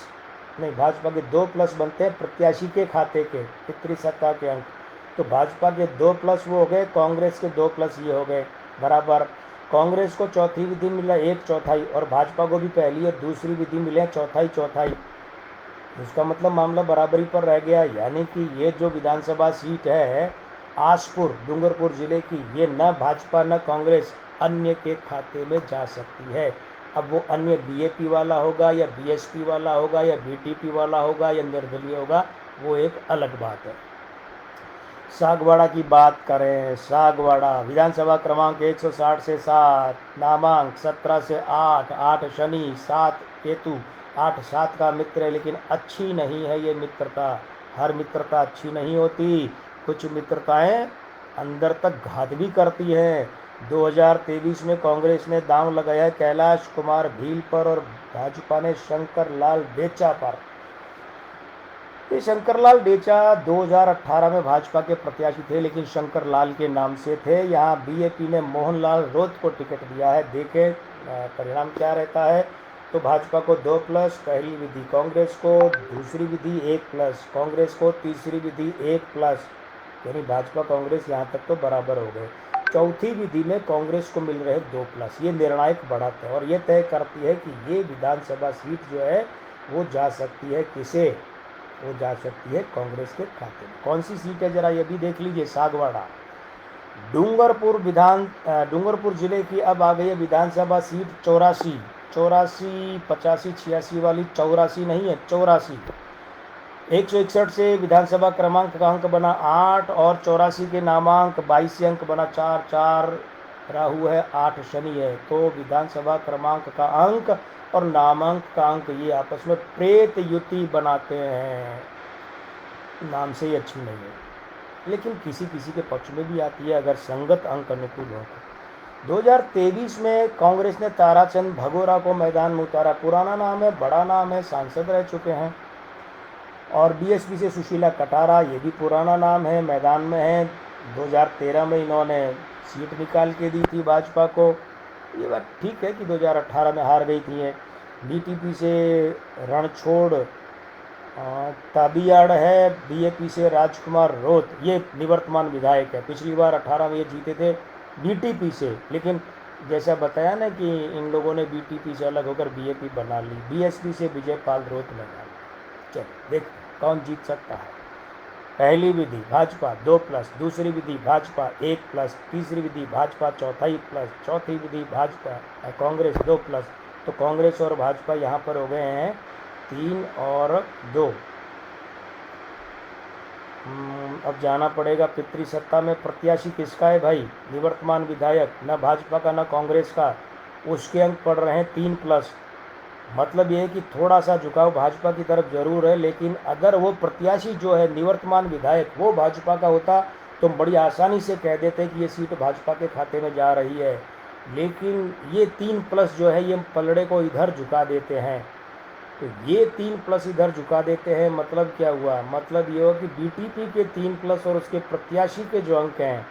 नहीं, भाजपा के 2+ बनते हैं प्रत्याशी के खाते के पितृसत्ता के अंक। तो भाजपा के 2+ वो हो गए, कांग्रेस के 2+ ये हो गए बराबर। कांग्रेस को चौथी विधि मिला 1/4 और भाजपा को भी पहली और दूसरी विधि मिले 1/4। इसका मतलब मामला बराबरी पर रह गया, यानी कि ये जो विधानसभा सीट है आसपुर डूंगरपुर जिले की, ये न भाजपा न कांग्रेस, अन्य के खाते में जा सकती है। अब वो अन्य बीएपी वाला होगा या बीएसपी वाला होगा या बीटीपी वाला होगा या निर्दलीय होगा, वो एक अलग बात है। सागवाड़ा की बात करें, सागवाड़ा विधानसभा क्रमांक 160 से 7, नामांक 17 से 8, 8 शनि 7 केतु, 8 7 का मित्र है, लेकिन अच्छी नहीं है ये मित्रता। हर मित्रता अच्छी नहीं होती, कुछ मित्रताएं अंदर तक घात भी करती है। 2023 में कांग्रेस ने दांव लगाया कैलाश कुमार भील पर और भाजपा ने शंकर लाल डेचा पर। ये शंकर लाल डेचा 2018 में भाजपा के प्रत्याशी थे, लेकिन शंकर लाल के नाम से थे। यहाँ बीएपी ने मोहनलाल रोत को टिकट दिया है, देखें परिणाम क्या रहता है। तो भाजपा को 2+, पहली विधि कांग्रेस को, दूसरी विधि 1+, कांग्रेस को तीसरी विधि 1+, यानी भाजपा कांग्रेस यहाँ तक तो बराबर हो गए। चौथी विधि में कांग्रेस को मिल रहे 2+। ये निर्णायक बढ़त है और ये तय करती है कि ये विधानसभा सीट जो है वो जा सकती है किसे, वो जा सकती है कांग्रेस के खाते में। कौन सी सीट है जरा ये भी देख लीजिए। सागवाड़ा डूंगरपुर जिले की अब आ गई है विधानसभा सीट 84, 85, 86 वाली 84 नहीं है, 84। 161 से विधानसभा क्रमांक का अंक बना 8 और 84 के नामांक 22 से अंक बना 4, 4 राहु है, 8 शनि है। तो विधानसभा क्रमांक का अंक और नामांक का अंक ये आपस में प्रेत युति बनाते हैं। नाम से ही अच्छी नहीं है, लेकिन किसी किसी के पक्ष में भी आती है अगर संगत अंक अनुकूल हो तो। 2023 में कांग्रेस ने ताराचंद भगोरा को मैदान में उतारा। पुराना नाम है, बड़ा नाम है, सांसद रह चुके हैं। और बीएसपी से सुशीला कटारा, ये भी पुराना नाम है, मैदान में है। 2013 में इन्होंने सीट निकाल के दी थी भाजपा को। ये बात ठीक है कि 2018 में हार गई थी। बीटीपी से रणछोड़ ताबियाड़ है, बीएपी से राजकुमार रोत, ये निवर्तमान विधायक है। पिछली बार 18 में ये जीते थे बीटीपी से, लेकिन जैसा बताया ना कि इन लोगों ने बीटीपी से अलग होकर बीएपी बना ली। बीएसपी से विजय पाल रोत ने डाली। चल देख कौन जीत सकता है। पहली विधि भाजपा 2+, दूसरी विधि भाजपा 1+, तीसरी विधि भाजपा चौथाई प्लस, चौथी विधि भाजपा कांग्रेस 2+। तो कांग्रेस और भाजपा यहाँ पर हो गए हैं 3 और 2। अब जाना पड़ेगा पितृसत्ता में प्रत्याशी किसका है भाई। निवर्तमान विधायक, न भाजपा का न कांग्रेस का। उसके अंक पड़ रहे हैं 3+। मतलब ये है कि थोड़ा सा झुकाव भाजपा की तरफ जरूर है, लेकिन अगर वो प्रत्याशी जो है निवर्तमान विधायक वो भाजपा का होता तो बड़ी आसानी से कह देते कि ये सीट भाजपा के खाते में जा रही है। लेकिन ये 3+ जो है ये पलड़े को इधर झुका देते हैं। तो ये 3+ इधर झुका देते हैं, मतलब क्या हुआ, मतलब ये हो कि बीटीपी के 3+ और उसके प्रत्याशी के जो अंक हैं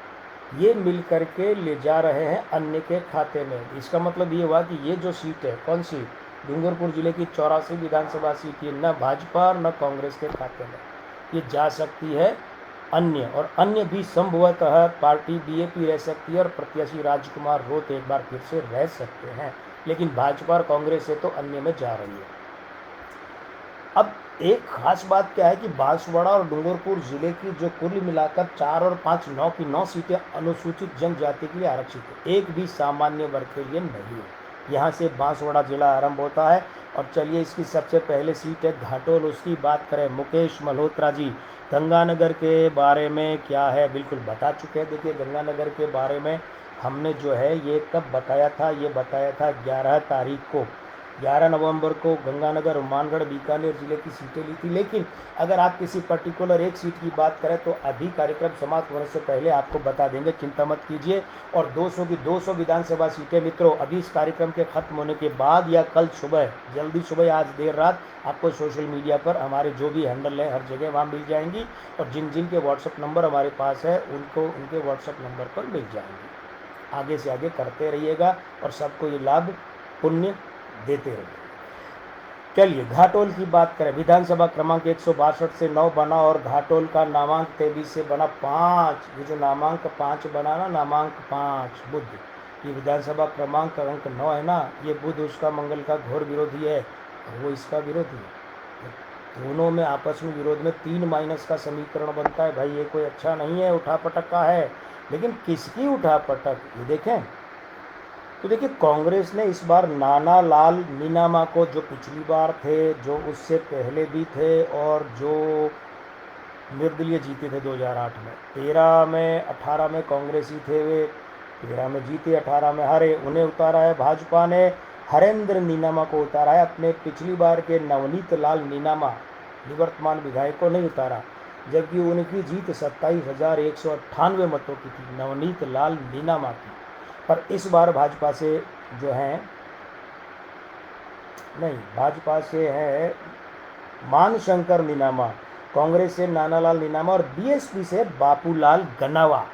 ये मिल करके ले जा रहे हैं अन्य के खाते में। इसका मतलब ये हुआ कि ये जो सीट है, कौन सी, डूंगरपुर जिले की 84 विधानसभा सीट, ये न भाजपा और न कांग्रेस के खाते में, ये जा सकती है अन्य। और अन्य भी संभवतः पार्टी बीएपी रह सकती है और प्रत्याशी राजकुमार रोत एक बार फिर से रह सकते हैं, लेकिन भाजपा और कांग्रेस से तो अन्य में जा रही है। अब एक खास बात क्या है कि बांसवाड़ा और डूंगरपुर जिले की जो कुल मिलाकर 4 और 5 9 की 9 सीटें अनुसूचित जनजाति के लिए आरक्षित है, एक भी सामान्य वर्ग के लिए नहीं है। यहाँ से बांसवाड़ा जिला आरंभ होता है। और चलिए इसकी सबसे पहले सीट है घाटोल, उसकी बात करें। मुकेश मल्होत्रा जी गंगानगर के बारे में क्या है बिल्कुल बता चुके हैं। देखिए गंगानगर के बारे में हमने जो है ये कब बताया था, ये बताया था 11 तारीख को, 11 नवंबर को गंगानगर, हनुमानगढ़, बीकानेर जिले की सीटें ली थी। लेकिन अगर आप किसी पर्टिकुलर एक सीट की बात करें तो अभी कार्यक्रम समाप्त होने से पहले आपको बता देंगे, चिंता मत कीजिए। और 200 की 200 विधानसभा सीटें मित्रों अभी इस कार्यक्रम के खत्म होने के बाद या कल सुबह, जल्दी सुबह, आज देर रात, आपको सोशल मीडिया पर हमारे जो भी हैंडल है हर जगह वहाँ मिल जाएंगी। और जिन जिन के व्हाट्सअप नंबर हमारे पास है उनको उनके व्हाट्सअप नंबर पर मिल जाएंगे। आगे से आगे करते रहिएगा और सबको ये लाभ पुण्य देते रहिए। चलिए घाटोल की बात करें। विधानसभा क्रमांक 162 से 9 बना और घाटोल का नामांक 23 से बना 5। ये जो नामांक 5 बना ना, नामांक 5 बुध, ये विधानसभा क्रमांक अंक 9 है ना, ये बुध उसका मंगल का घोर विरोधी है और वो इसका विरोधी है। दोनों में आपस में विरोध में 3- का समीकरण बनता है भाई। ये कोई अच्छा नहीं है, उठापटक का है। लेकिन किसकी उठापटक, ये देखें तो देखिए कांग्रेस ने इस बार नाना लाल नीनामा को, जो पिछली बार थे, जो उससे पहले भी थे और जो निर्दलीय जीते थे 2008 में, 13 में 18 में कांग्रेसी थे वे, 13 में जीते 18 में हारे, उन्हें उतारा है भाजपा ने। हरेंद्र नीनामा को उतारा है, अपने पिछली बार के नवनीत लाल नीनामा निवर्तमान विधायक को नहीं उतारा, जबकि उनकी जीत 27,198 मतों की थी, नवनीत लाल नीनामा की। पर इस बार भाजपा से जो है, नहीं, भाजपा से है मानशंकर नीनामा, कांग्रेस से नानालाल नीनामा और बीएसपी से बापूलाल गनावा।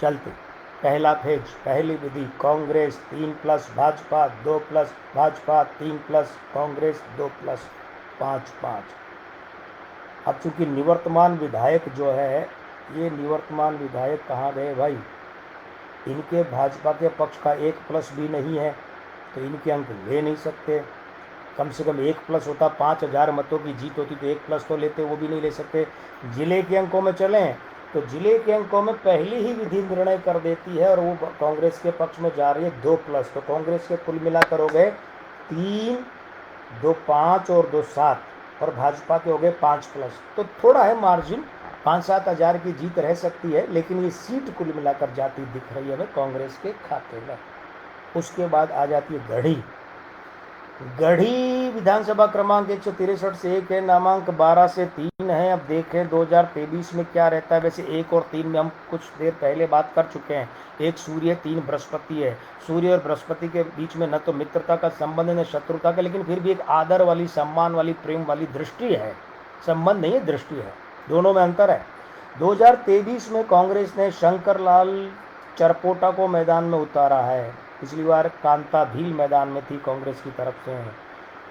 चलते पहला फेज, पहली विधि कांग्रेस 3+, भाजपा 2+, भाजपा 3+, कांग्रेस 2+, 5-5। अब चूंकि निवर्तमान विधायक जो है, ये निवर्तमान विधायक कहाँ गए भाई, इनके भाजपा के पक्ष का 1+ भी नहीं है, तो इनके अंक ले नहीं सकते। कम से कम 1+ होता, 5,000 मतों की जीत होती तो 1+ तो लेते, वो भी नहीं ले सकते। जिले के अंकों में चलें तो जिले के अंकों में पहली ही विधि निर्णय कर देती है और वो कांग्रेस के पक्ष में जा रही है 2+। तो कांग्रेस के कुल मिलाकर हो गए 3, 2 5 और 2 7, और भाजपा के हो गए 5+। तो थोड़ा है मार्जिन, 5-7 हज़ार की जीत रह सकती है, लेकिन ये सीट कुल मिलाकर जाती दिख रही है हमें कांग्रेस के खाते में। उसके बाद आ जाती है गढ़ी विधानसभा क्रमांक 163 से 1 है, नामांक 12 से 3 है। अब देखें 2023 में क्या रहता है। वैसे 1 और 3 में हम कुछ देर पहले बात कर चुके हैं। 1 सूर्य 3 बृहस्पति है। सूर्य और बृहस्पति के बीच में न तो मित्रता का संबंध है न शत्रुता का, लेकिन फिर भी एक आदर वाली, सम्मान वाली, प्रेम वाली दृष्टि है। संबंध नहीं है, दृष्टि है, दोनों में अंतर है। 2023 में कांग्रेस ने शंकरलाल चरपोटा को मैदान में उतारा है। पिछली बार कांता भील मैदान में थी कांग्रेस की तरफ से,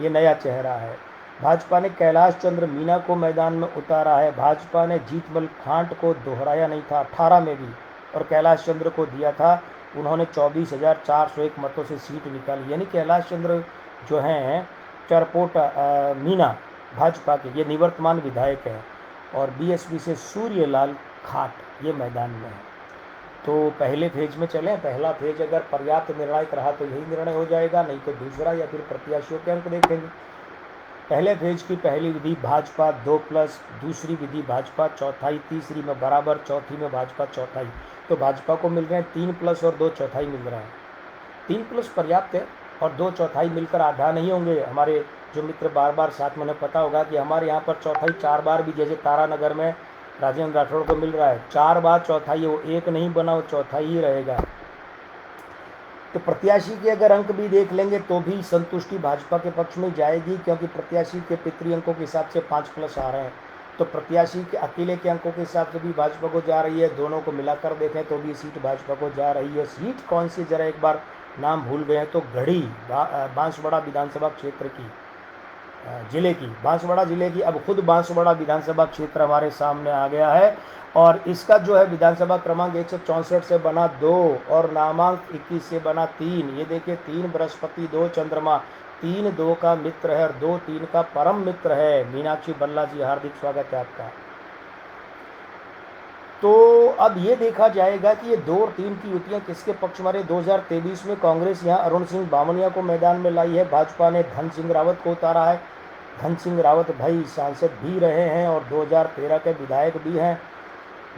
ये नया चेहरा है। भाजपा ने कैलाश चंद्र मीणा को मैदान में उतारा है। भाजपा ने जीतमल खांट को दोहराया नहीं था 18 में भी, और कैलाश चंद्र को दिया था। उन्होंने 24,401 मतों से सीट निकाली। यानी कैलाश चंद्र जो हैं चरपोटा मीणा भाजपा के, ये निवर्तमान विधायक है, और बीएसपी से सूर्यलाल खाट ये मैदान में है। तो पहले फेज में चलें। पहला फेज अगर पर्याप्त निर्णायक रहा तो यही निर्णय हो जाएगा, नहीं तो दूसरा, या फिर प्रत्याशियों के अंक देखेंगे। पहले फेज की पहली विधि भाजपा 2+, दूसरी विधि भाजपा चौथाई, तीसरी में बराबर, चौथी में भाजपा चौथाई। तो भाजपा को मिल रहे हैं 3+ और 2/4 मिल रहे हैं। 3+ पर्याप्त है और 2/4 मिलकर आधा नहीं होंगे। हमारे जो मित्र बार बार साथ में, उन्हें पता होगा कि हमारे यहाँ पर चौथाई 4 बार भी, जैसे तारानगर में राजेंद्र राठौड़ को मिल रहा है 4 बार चौथाई, वो 1 नहीं बना, वो चौथाई ही रहेगा। तो प्रत्याशी के अगर अंक भी देख लेंगे तो भी संतुष्टि भाजपा के पक्ष में जाएगी, क्योंकि प्रत्याशी के पितृ अंकों के हिसाब से 5+ आ रहे हैं। तो प्रत्याशी के अकेले के अंकों के हिसाब से भी भाजपा को जा रही है। दोनों को मिलाकर देखें तो भी सीट भाजपा को जा रही है। सीट कौन सी, जरा एक बार नाम भूल गए तो गढ़ी बांसवाड़ा विधानसभा क्षेत्र की, जिले की, बांसवाड़ा जिले की। अब खुद बांसवाड़ा विधानसभा क्षेत्र हमारे सामने आ गया है, और इसका जो है विधानसभा क्रमांक 164 से बना 2 और नामांक 21 से बना 3। ये देखिए 3 बृहस्पति, 2 चंद्रमा, 3 2 का मित्र है और 2 3 का परम मित्र है। मीनाक्षी बल्ला जी, हार्दिक स्वागत है आपका। तो अब ये देखा जाएगा कि ये 2 और 3 की युतियाँ किसके पक्ष में रही। 2023 में कांग्रेस यहाँ अरुण सिंह बामनिया को मैदान में लाई है। भाजपा ने धन सिंह रावत को उतारा है। धन सिंह रावत भाई सांसद भी रहे हैं और 2013 के विधायक भी हैं।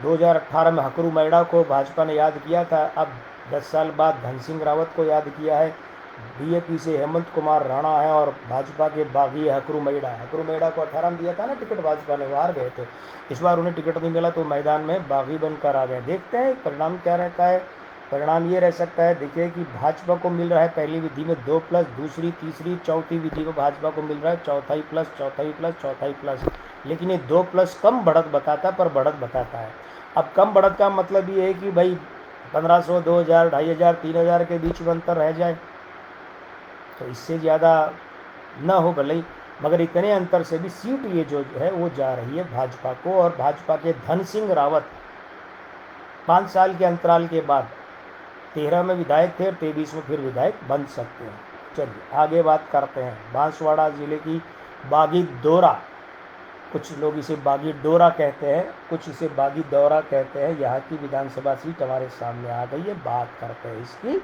2018 में हकरू मैडा को भाजपा ने याद किया था। अब 10 साल बाद धन सिंह रावत को याद किया है। बीएपी से हेमंत कुमार राणा है और भाजपा के बागी हकरू मैडा को 18 में दिया था ना टिकट, भाजपा ने, हार गए थे। इस बार उन्हें टिकट नहीं मिला तो मैदान में बागी बनकर आ गए। देखते हैं परिणाम क्या रहता है। परिणाम ये रह सकता है, देखिए कि भाजपा को मिल रहा है पहली विधि में 2+, दूसरी, तीसरी, चौथी विधि में भाजपा को मिल रहा है चौथाई प्लस। लेकिन ये 2+ कम बढ़त बताता है, पर बढ़त बताता है। अब कम बढ़त का मतलब ये है कि भाई 1500, 2000, 2500, 3000 के बीच में अंतर रह जाए, तो इससे ज़्यादा न हो भले, मगर इतने अंतर से भी सीट ये जो है वो जा रही है भाजपा को। और भाजपा के धन सिंह रावत 5 साल के अंतराल के बाद 13 में विधायक थे और 23 में फिर विधायक बन सकते हैं। चलिए आगे बात करते हैं। बांसवाड़ा जिले की बागी दौरा, कुछ लोग इसे बागी डोरा कहते हैं, कुछ इसे बागी दौरा कहते हैं। यहाँ की विधानसभा सीट हमारे सामने आ गई है, बात करते हैं इसकी।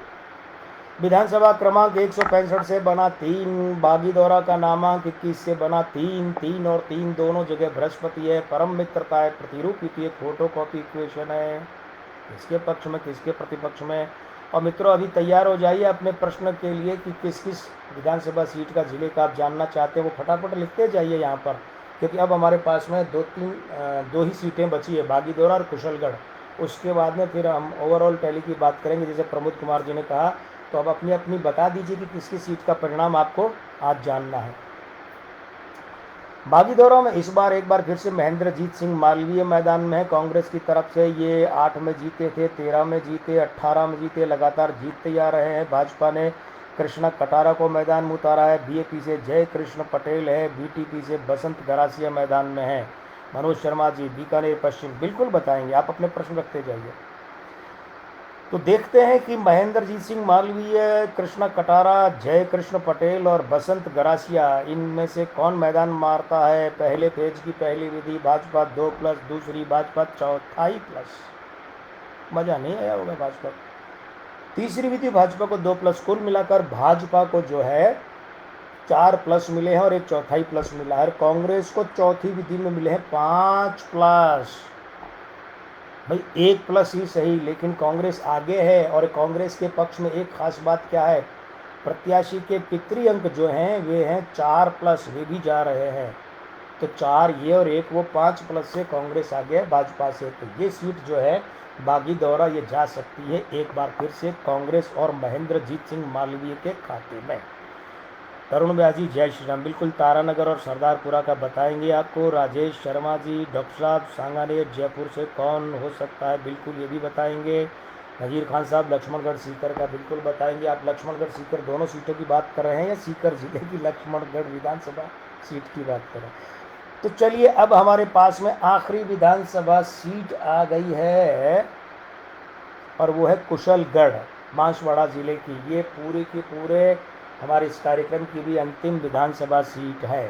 विधानसभा क्रमांक 165 से बना 3, बागी दौरा का नामांक 21 से बना 3। 3 और 3 दोनों जगह बृहस्पति है, परम मित्रता है, प्रतिरूप युति, फोटो कॉपी इक्वेशन है, किसके पक्ष में किसके प्रतिपक्ष में। और मित्रों अभी तैयार हो जाइए अपने प्रश्न के लिए कि किस किस विधानसभा सीट का जिले का आप जानना चाहते हैं, वो फटाफट लिखते जाइए यहाँ पर, क्योंकि अब हमारे पास में 2 ही सीटें बची है, बागी दौरा और कुशलगढ़। उसके बाद में फिर हम ओवरऑल टैली की बात करेंगे, जैसे प्रमोद कुमार जी ने कहा। तो अब अपनी अपनी बता दीजिए कि किसकी सीट का परिणाम आपको आज जानना है। बागी दौरा में इस बार एक बार फिर से महेंद्रजीत सिंह मालवीय मैदान में है कांग्रेस की तरफ से। ये 8 में जीते थे, 13 में जीते, 18 में जीते, लगातार जीतते जा रहे हैं। भाजपा ने कृष्णा कटारा को मैदान में उतारा है। बीएपी से जय कृष्ण पटेल है। बीटीपी से बसंत गरासिया मैदान में है। मनोज शर्मा जी बीकानेर पश्चिम बिल्कुल बताएंगे, आप अपने प्रश्न रखते जाइए। तो देखते हैं कि महेंद्रजीत सिंह मालवीय, कृष्णा कटारा, जय कृष्ण पटेल और बसंत गरासिया, इनमें से कौन मैदान मारता है। पहले पेज की पहली विधि भाजपा 2+, दूसरी भाजपा चौथाई प्लस। मज़ा नहीं आया होगा भाजपा को। तीसरी विधि भाजपा को 2+, कुल मिलाकर भाजपा को जो है 4+ मिले हैं और एक चौथाई प्लस मिला है। कांग्रेस को चौथी विधि में मिले हैं 5+। भाई 1+ ही सही, लेकिन कांग्रेस आगे है। और कांग्रेस के पक्ष में एक खास बात क्या है, प्रत्याशी के पितृ अंक जो हैं वे हैं 4+, वे भी जा रहे हैं। तो 4 ये और 1 वो 5+ से कांग्रेस आगे है भाजपा से। तो ये सीट जो है बागी दौरा ये जा सकती है एक बार फिर से कांग्रेस और महेंद्रजीत सिंह मालवीय के खाते में। तरुण ब्याजी जय श्री राम, बिल्कुल तारानगर और सरदारपुरा का बताएंगे आपको। राजेश शर्मा जी, डॉक्टर साहब सांगानेर जयपुर से कौन हो सकता है, बिल्कुल ये भी बताएंगे। नज़ीर खान साहब लक्ष्मणगढ़ सीकर का बिल्कुल बताएंगे। आप लक्ष्मणगढ़ सीकर दोनों सीटों की बात कर रहे हैं या सीकर जिले की लक्ष्मणगढ़ विधानसभा सीट की बात कर रहे हैं। तो चलिए अब हमारे पास में आखिरी विधानसभा सीट आ गई है और वो है कुशलगढ़, बांसवाड़ा जिले की। ये पूरे के पूरे हमारे इस कार्यक्रम की भी अंतिम विधानसभा सीट है।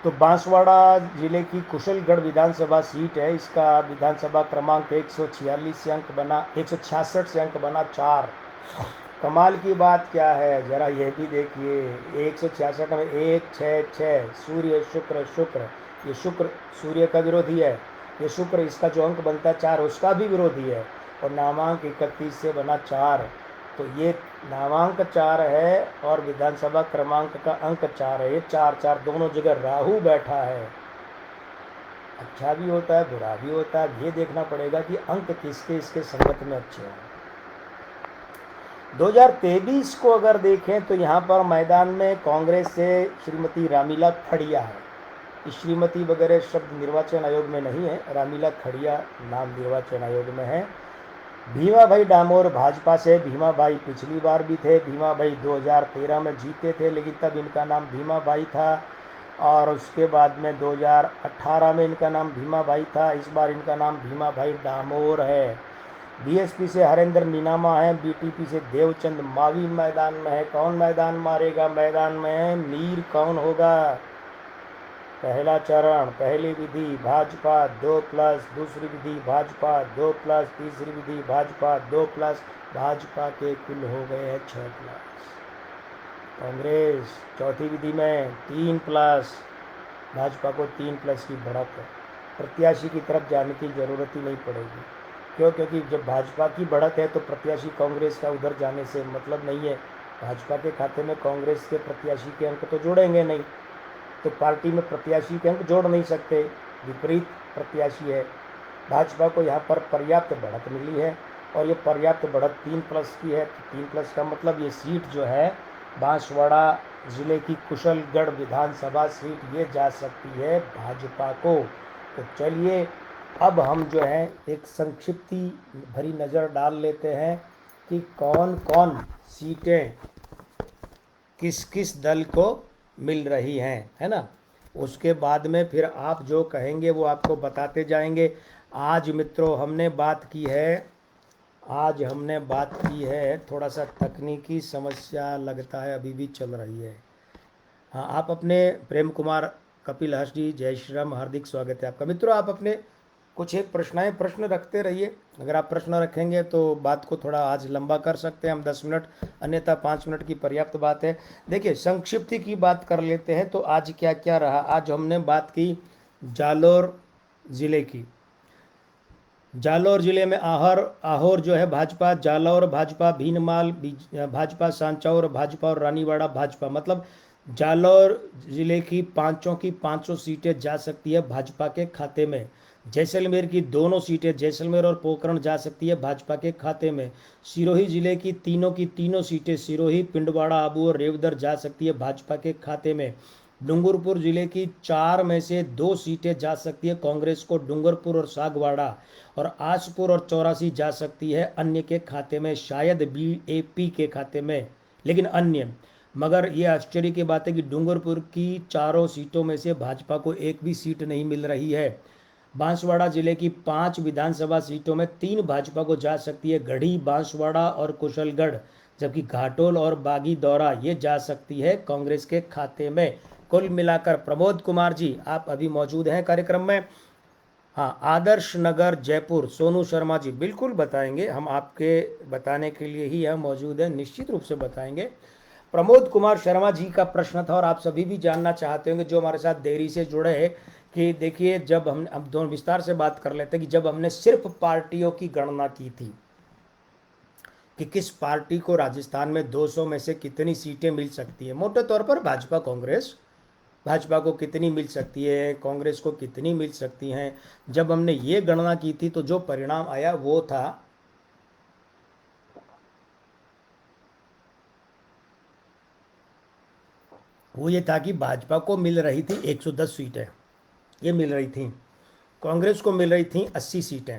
तो बांसवाड़ा जिले की कुशलगढ़ विधानसभा सीट है। इसका विधानसभा क्रमांक 146 से अंक बना 166 से अंक बना 4। कमाल की बात क्या है जरा ये भी देखिए, 166 में 1 6 6, सूर्य शुक्र शुक्र, ये शुक्र सूर्य का विरोधी है, ये शुक्र इसका जो अंक बनता है 4 उसका भी विरोधी है, और नामांक 31 से बना 4। तो ये नामांक 4 है और विधानसभा क्रमांक का अंक 4 है। ये 4 दोनों जगह राहु बैठा है। अच्छा भी होता है बुरा भी होता है, ये देखना पड़ेगा कि अंक किसके इसके संगत में अच्छे हैं। 2023 को अगर देखें तो यहाँ पर मैदान में कांग्रेस से श्रीमती रामीला खड़िया है। श्रीमती वगैरह शब्द निर्वाचन आयोग में नहीं है, रामीला खड़िया नाम निर्वाचन आयोग में है। भीमा भाई डामोर भाजपा से, भीमा भाई पिछली बार भी थे, भीमा भाई 2013 में जीते थे लेकिन तब इनका नाम भीमा भाई था, और उसके बाद में 2018 में इनका नाम भीमा भाई था। इस बार इनका नाम भीमा भाई डामोर है। बीएसपी से हरेंद्र नीनामा है, बीटीपी से देवचंद मावी मैदान में है। कौन मैदान मारेगा, मैदान में मीर कौन होगा। पहला चरण, पहली विधि भाजपा 2+, दूसरी विधि भाजपा 2+, तीसरी विधि भाजपा 2+, भाजपा के कुल हो गए हैं 6+। कांग्रेस चौथी विधि में 3+, भाजपा को 3+ की बढ़त है। प्रत्याशी की तरफ जाने की ज़रूरत ही नहीं पड़ेगी। क्यों, क्योंकि जब भाजपा की बढ़त है तो प्रत्याशी कांग्रेस का उधर जाने से मतलब नहीं है। भाजपा के खाते में कांग्रेस के प्रत्याशी के अंक तो जोड़ेंगे नहीं, तो पार्टी में प्रत्याशी के अंक जोड़ नहीं सकते, विपरीत प्रत्याशी है। भाजपा को यहाँ पर पर्याप्त बढ़त मिली है और ये पर्याप्त बढ़त 3+ की है। तो 3+ का मतलब ये सीट जो है बांसवाड़ा ज़िले की कुशलगढ़ विधानसभा सीट ये जा सकती है भाजपा को। तो चलिए अब हम जो है एक संक्षिप्ति भरी नज़र डाल लेते हैं कि कौन कौन सीटें किस किस दल को मिल रही हैं, है ना। उसके बाद में फिर आप जो कहेंगे वो आपको बताते जाएंगे। आज मित्रों हमने बात की है थोड़ा सा तकनीकी समस्या लगता है अभी भी चल रही है। हाँ, आप अपने प्रेम कुमार कपिल हर्ष जी जय श्री राम, हार्दिक स्वागत है आपका। मित्रों आप अपने कुछ एक प्रश्न रखते रहिए। अगर आप प्रश्न रखेंगे तो बात को थोड़ा आज लंबा कर सकते हैं हम 10 मिनट, अन्यथा 5 मिनट की पर्याप्त बात है। देखिए संक्षिप्ति की बात कर लेते हैं। तो आज क्या क्या रहा, आज हमने बात की जालौर ज़िले की। जालौर ज़िले में आहोर जो है भाजपा, जालौर भाजपा, भीनमाल भाजपा, सांचौर भाजपा और रानीवाड़ा भाजपा। मतलब जालौर ज़िले की पाँचों की 500 सीटें जा सकती है भाजपा के खाते में। जैसलमेर की दोनों सीटें, जैसलमेर और पोखरण जा सकती है भाजपा के खाते में। सिरोही ज़िले की तीनों सीटें, सिरोही, पिंडवाड़ा, आबू और रेवदर जा सकती है भाजपा के खाते में। डूंगरपुर ज़िले की 4 में से 2 सीटें जा सकती है कांग्रेस को, डूंगरपुर और सागवाड़ा, और आसपुर और 84 जा सकती है अन्य के खाते में, शायद बीएपी के खाते में, लेकिन अन्य। मगर ये आश्चर्य की बात है कि डूंगरपुर की 4 सीटों में से भाजपा को एक भी सीट नहीं मिल रही है। बांसवाड़ा जिले की 5 विधानसभा सीटों में 3 भाजपा को जा सकती है, गढ़ी, बांसवाड़ा और कुशलगढ़, जबकि घाटोल और बागीदौरा ये जा सकती है कांग्रेस के खाते में। कुल मिलाकर प्रमोद कुमार जी आप अभी मौजूद हैं कार्यक्रम में। हाँ, आदर्श नगर जयपुर, सोनू शर्मा जी बिल्कुल बताएंगे, हम आपके बताने के लिए ही हम मौजूद हैं, निश्चित रूप से बताएंगे। प्रमोद कुमार शर्मा जी का प्रश्न था और आप सभी भी जानना चाहते होंगे जो हमारे साथ देरी से जुड़े हैं कि देखिए, जब हम अब दोनों विस्तार से बात कर लेते हैं कि जब हमने सिर्फ पार्टियों की गणना की थी कि किस पार्टी को राजस्थान में 200 में से कितनी सीटें मिल सकती है, मोटे तौर पर भाजपा को कितनी मिल सकती है, कांग्रेस को कितनी मिल सकती हैं, जब हमने ये गणना की थी तो जो परिणाम आया वो ये था कि भाजपा को मिल रही थी 110 सीटें, ये मिल रही थी, कांग्रेस को मिल रही थी 80 सीटें।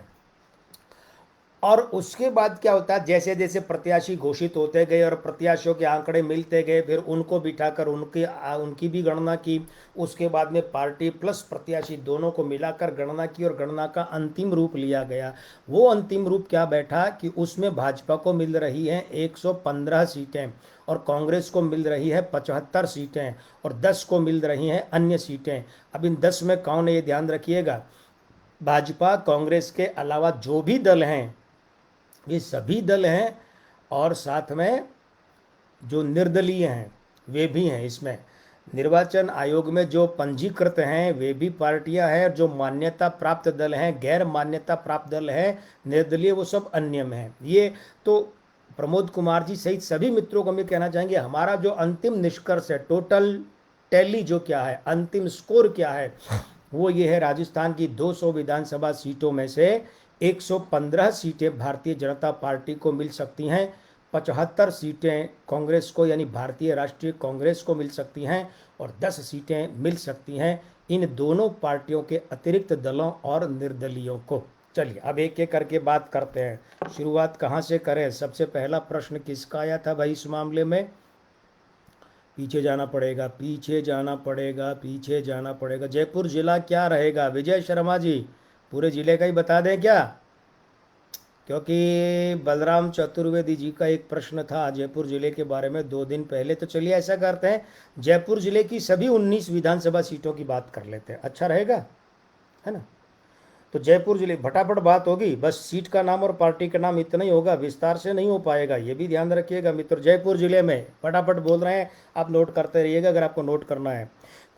और उसके बाद क्या होता है, जैसे जैसे प्रत्याशी घोषित होते गए और प्रत्याशियों के आंकड़े मिलते गए, फिर उनको बिठाकर उनकी भी गणना की, उसके बाद में पार्टी प्लस प्रत्याशी दोनों को मिलाकर गणना की और गणना का अंतिम रूप लिया गया। वो अंतिम रूप क्या बैठा कि उसमें भाजपा को मिल रही हैं 115 सीटें और कांग्रेस को मिल रही है 75 सीटें और 10 को मिल रही हैं अन्य सीटें। अब इन 10 में कौन है ये ध्यान रखिएगा, भाजपा कांग्रेस के अलावा जो भी दल हैं ये सभी दल हैं और साथ में जो निर्दलीय हैं वे भी हैं। इसमें निर्वाचन आयोग में जो पंजीकृत हैं वे भी पार्टियां हैं, जो मान्यता प्राप्त दल हैं, गैर मान्यता प्राप्त दल हैं, निर्दलीय, वो सब अन्य में हैं। ये तो प्रमोद कुमार जी सहित सभी मित्रों को हम ये कहना चाहेंगे, हमारा जो अंतिम निष्कर्ष है, टोटल टैली जो क्या है, अंतिम स्कोर क्या है, वो ये है, राजस्थान की 200 विधानसभा सीटों में से 115 सीटें भारतीय जनता पार्टी को मिल सकती हैं, 75 सीटें कांग्रेस को यानी भारतीय राष्ट्रीय कांग्रेस को मिल सकती हैं और 10 सीटें मिल सकती हैं इन दोनों पार्टियों के अतिरिक्त दलों और निर्दलीयों को। चलिए अब एक एक करके बात करते हैं। शुरुआत कहाँ से करें? सबसे पहला प्रश्न किसका आया था भाई इस मामले में? पीछे जाना पड़ेगा, पीछे जाना पड़ेगा, पीछे जाना पड़ेगा। जयपुर जिला क्या रहेगा? विजय शर्मा जी पूरे जिले का ही बता दें क्या? क्योंकि बलराम चतुर्वेदी जी का एक प्रश्न था जयपुर जिले के बारे में 2 दिन पहले। तो चलिए ऐसा करते हैं, जयपुर जिले की सभी 19 विधानसभा सीटों की बात कर लेते हैं, अच्छा रहेगा, है ना? तो जयपुर जिले फटाफट बात होगी, बस सीट का नाम और पार्टी का नाम इतना ही होगा, विस्तार से नहीं हो पाएगा, ये भी ध्यान रखिएगा मित्र। जयपुर जिले में फटाफट बोल रहे हैं, आप नोट करते रहिएगा अगर आपको नोट करना है।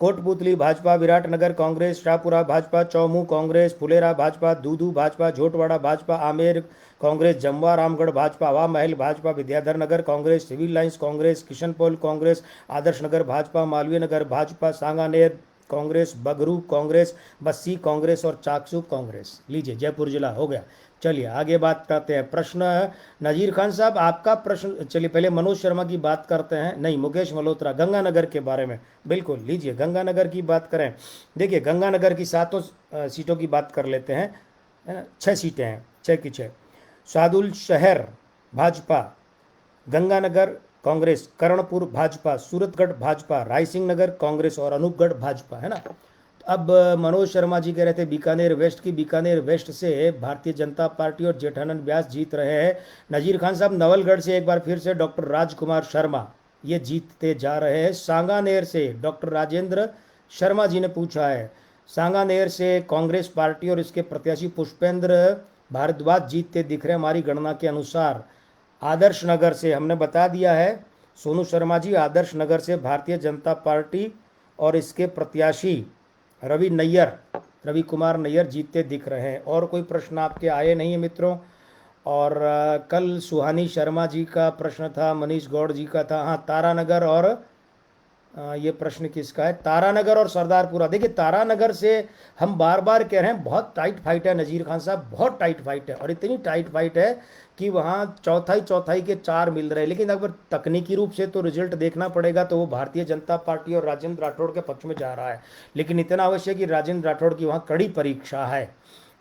कोटपुतली भाजपा, विराटनगर कांग्रेस, शाहपुरा भाजपा, चौमू कांग्रेस, फुलेरा भाजपा, दूदू भाजपा, झोटवाड़ा भाजपा, आमेर कांग्रेस, जमवा रामगढ़ भाजपा, हवा महल भाजपा, विद्याधर नगर कांग्रेस, सिविल लाइंस कांग्रेस, किशनपोल कांग्रेस, आदर्श नगर भाजपा, मालवीय नगर भाजपा, सांगानेर कांग्रेस, बगरू कांग्रेस, बस्सी कांग्रेस और चाकसू कांग्रेस। लीजिए जयपुर जिला हो गया। चलिए आगे बात करते हैं। प्रश्न नजीर खान साहब आपका प्रश्न, चलिए पहले मनोज शर्मा की बात करते हैं, नहीं मुकेश मल्होत्रा, गंगानगर के बारे में। बिल्कुल लीजिए गंगानगर की बात करें। देखिए गंगानगर की 7 सीटों की बात कर लेते हैं, है ना? 6 सीटें हैं, 6 की 6। सादुल शहर भाजपा, गंगानगर कांग्रेस, करणपुर भाजपा, सूरतगढ़ भाजपा, रायसिंह नगर कांग्रेस और अनूपगढ़ भाजपा, है ना? अब मनोज शर्मा जी कह रहे थे बीकानेर वेस्ट की, बीकानेर वेस्ट से भारतीय जनता पार्टी और जेठानंद व्यास जीत रहे हैं। नजीर खान साहब नवलगढ़ से एक बार फिर से डॉक्टर राजकुमार शर्मा ये जीतते जा रहे हैं। सांगानेर से डॉक्टर राजेंद्र शर्मा जी ने पूछा है, सांगानेर से कांग्रेस पार्टी और इसके प्रत्याशी पुष्पेंद्र भारद्वाज जीतते दिख रहे हैं हमारी गणना के अनुसार। आदर्श नगर से हमने बता दिया है, सोनू शर्मा जी आदर्श नगर से भारतीय जनता पार्टी और इसके प्रत्याशी रवि कुमार नैयर जीतते दिख रहे हैं। और कोई प्रश्न आपके आए नहीं है मित्रों? और कल सुहानी शर्मा जी का प्रश्न था, मनीष गौड़ जी का था, हाँ तारानगर और ये प्रश्न किसका है? तारानगर और सरदारपुरा। देखिए तारानगर से हम बार बार कह रहे हैं बहुत टाइट फाइट है नज़ीर खान साहब, बहुत टाइट फाइट है और इतनी टाइट फाइट है कि वहाँ चौथाई के 4 मिल रहे हैं। लेकिन अगर तकनीकी रूप से तो रिजल्ट देखना पड़ेगा तो वो भारतीय जनता पार्टी और राजेंद्र राठौड़ के पक्ष में जा रहा है। लेकिन इतना अवश्य कि राजेंद्र राठौड़ की वहाँ कड़ी परीक्षा है।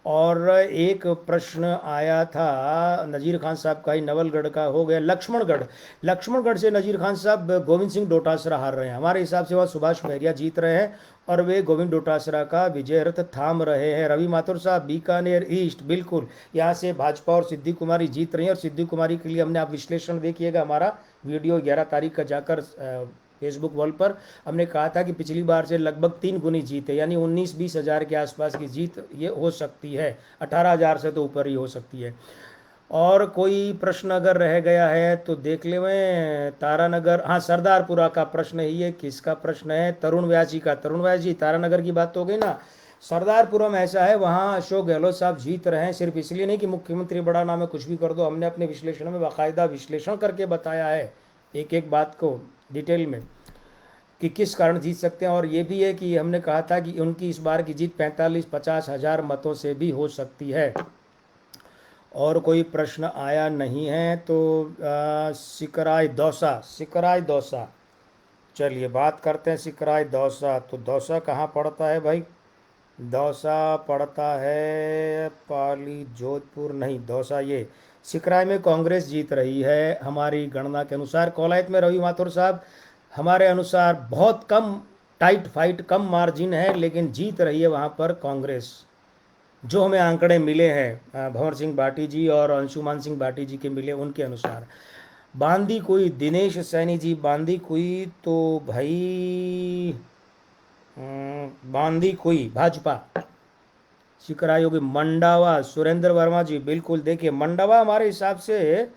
और एक प्रश्न आया था नज़ीर खान साहब का ही, नवलगढ़ का हो गया। लक्ष्मणगढ़ से नज़ीर खान साहब गोविंद सिंह डोटासरा हार रहे हैं, हमारे हिसाब से वह सुभाष महरिया जीत रहे हैं और वे गोविंद डोटासरा का विजय रथ थाम रहे हैं। रवि माथुर साहब बीकानेर ईस्ट, बिल्कुल यहाँ से भाजपा और सिद्धि कुमारी जीत रही हैं। और सिद्धि कुमारी के लिए हमने, आप विश्लेषण देखिएगा हमारा वीडियो 11 तारीख का जाकर फेसबुक वॉल पर, हमने कहा था कि पिछली बार से लगभग 3 गुनी जीत है, यानी 19-20 हज़ार के आसपास की जीत ये हो सकती है, 18,000 से तो ऊपर ही हो सकती है। और कोई प्रश्न अगर रह गया है तो देख ले। मैं तारानगर, हाँ सरदारपुरा का प्रश्न ही है, किसका प्रश्न है? तरुण व्यास जी का। तरुण व्यास जी, तारानगर की बात तो हो गई ना। सरदारपुरा में ऐसा है, वहाँ अशोक गहलोत साहब जीत रहे हैं, सिर्फ इसलिए नहीं कि मुख्यमंत्री बड़ा नाम है कुछ भी कर दो, हमने अपने विश्लेषण में बाकायदा विश्लेषण करके बताया है एक एक बात को डिटेल में कि किस कारण जीत सकते हैं। और ये भी है कि हमने कहा था कि उनकी इस बार की जीत 45-50 हज़ार मतों से भी हो सकती है। और कोई प्रश्न आया नहीं है तो सिकराय दौसा, चलिए बात करते हैं सिकराय दौसा। तो दौसा कहाँ पड़ता है भाई? दौसा पड़ता है पाली, जोधपुर नहीं, दौसा ये सिकराय में कांग्रेस जीत रही है हमारी गणना के अनुसार। कौलायत में रवि माथुर साहब, हमारे अनुसार बहुत कम टाइट फाइट, कम मार्जिन है, लेकिन जीत रही है वहाँ पर कांग्रेस, जो हमें आंकड़े मिले हैं भंवर सिंह भाटी जी और अंशुमान सिंह भाटी जी के मिले उनके अनुसार। बांदी कोई, दिनेश सैनी जी, बांदी कोई तो भाई बांदी कोई भाजपा। सिकराई होगी मंडावा, सुरेंद्र वर्मा जी, बिल्कुल देखिए मंडावा हमारे हिसाब से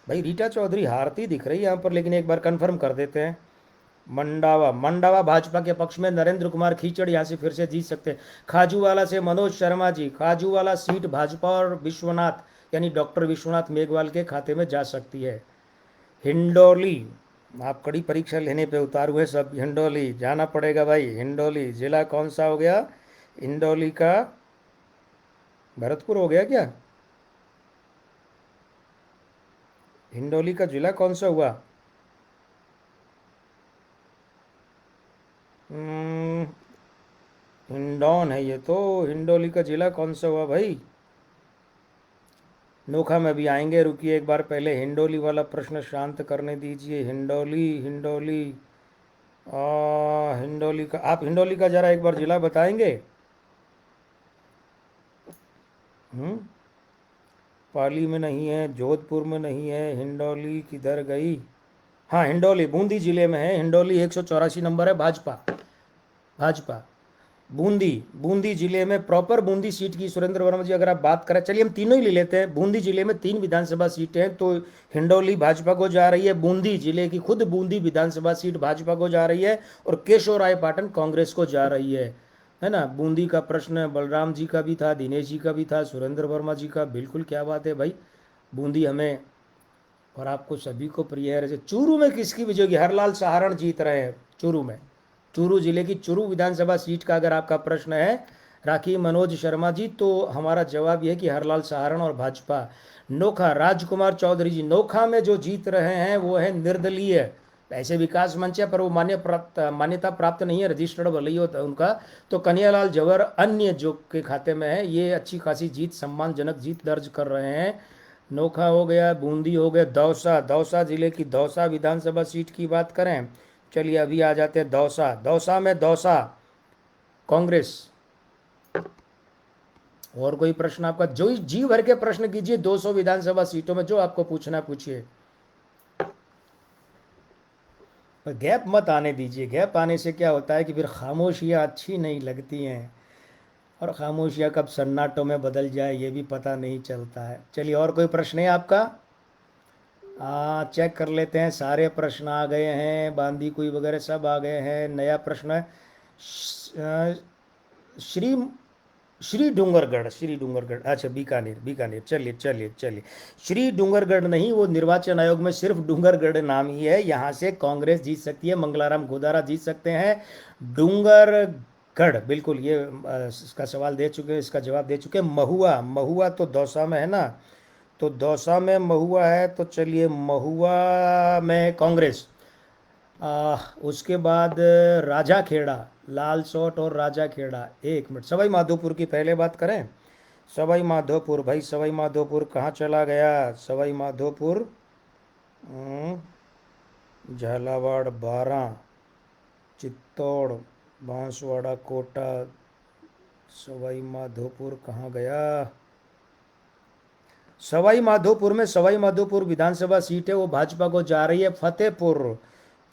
भाई रीटा चौधरी हारती दिख रही है यहाँ पर, लेकिन एक बार कंफर्म कर देते हैं। मंडावा भाजपा के पक्ष में, नरेंद्र कुमार खीचड़ यहाँ से फिर से जीत सकते हैं। खाजूवाला से मनोज शर्मा जी, खाजूवाला सीट भाजपा और विश्वनाथ यानी डॉक्टर विश्वनाथ मेघवाल के खाते में जा सकती है। हिंडोली, आप कड़ी परीक्षा लेने पे उतार हुए सब, हिंडोली जाना पड़ेगा भाई। हिंडोली जिला कौन सा हो गया? हिंडोली का भरतपुर हो गया क्या? हिंडोली का जिला कौन सा हुआ? हिंडौन है ये तो। हिंडोली का जिला कौन सा हुआ भाई? नोखा में भी आएंगे, रुकिए एक बार पहले हिंडोली वाला प्रश्न शांत करने दीजिए। हिंडोली हिंडोली का, आप हिंडोली का जरा एक बार जिला बताएंगे। पाली में नहीं है, जोधपुर में नहीं है, हिंडोली किधर गई? हाँ हिंडोली बूंदी जिले में है। हिंडोली 184 नंबर है, भाजपा। बूंदी जिले में, प्रॉपर बूंदी सीट की सुरेंद्र वर्मा जी अगर आप बात करें, चलिए हम तीनों ही ले लेते हैं। बूंदी जिले में 3 विधानसभा सीटें हैं, तो हिंडोली भाजपा को जा रही है। बूंदी जिले की खुद बूंदी विधानसभा सीट भाजपा को जा रही है और केशवरायपाटन कांग्रेस को जा रही है ना। बूंदी का प्रश्न बलराम जी का भी था, दिनेश जी का भी था, सुरेंद्र वर्मा जी का, बिल्कुल क्या बात है भाई। बूंदी हमें और आपको सभी को प्रिय है। चूरू में किसकी विजय होगी? हरलाल सहारण जीत रहे हैं चूरू में। चूरू जिले की चूरू विधानसभा सीट का अगर आपका प्रश्न है राखी मनोज शर्मा जी, तो हमारा जवाब यह है कि हरलाल सहारण और भाजपा। नोखा, राजकुमार चौधरी जी, नोखा में जो जीत रहे हैं वो है निर्दलीय, ऐसे विकास मंच है पर वो मान्यता प्राप्त नहीं है, रजिस्टर्ड भले ही होता है उनका। तो कन्हैयालाल जवर अन्य जो के खाते में है, ये अच्छी खासी जीत, सम्मानजनक जीत दर्ज कर रहे हैं। नोखा हो गया, बूंदी हो गया। दौसा जिले की दौसा विधानसभा सीट की बात करें, चलिए अभी आ जाते हैं दौसा में कांग्रेस। और कोई प्रश्न आपका? जो जी भर के प्रश्न कीजिए, 200 विधानसभा सीटों में जो आपको पूछना पूछिए, पर गैप मत आने दीजिए। गैप आने से क्या होता है कि फिर खामोशियाँ अच्छी नहीं लगती हैं, और खामोशियाँ कब सन्नाटों में बदल जाए ये भी पता नहीं चलता है। चलिए और कोई प्रश्न है आपका? चेक कर लेते हैं, सारे प्रश्न आ गए हैं, बांदी कुई वगैरह सब आ गए हैं। नया प्रश्न है श्री श्री डूंगरगढ़, अच्छा बीकानेर, चलिए। श्री डूंगरगढ़ नहीं, वो निर्वाचन आयोग में सिर्फ डूंगरगढ़ नाम ही है। यहाँ से कांग्रेस जीत सकती है, मंगलाराम गोदारा जीत सकते हैं। डूंगरगढ़ बिल्कुल, ये इसका सवाल दे चुके हैं, इसका जवाब दे चुके हैं। महुआ तो दौसा में है ना, तो दौसा में महुआ है, तो चलिए महुआ में कांग्रेस। उसके बाद राजाखेड़ा, लालसोट और राजाखेड़ा। 1 मिनट, सवाई माधोपुर की पहले बात करें। सवाई माधोपुर, भाई सवाई माधोपुर कहाँ चला गया? सवाई माधोपुर झालावाड़, बारां, चित्तौड़, बांसवाड़ा, कोटा। सवाई माधोपुर कहाँ गया? सवाई माधोपुर में, सवाई माधोपुर विधानसभा सीट है, वो भाजपा को जा रही है फतेहपुर।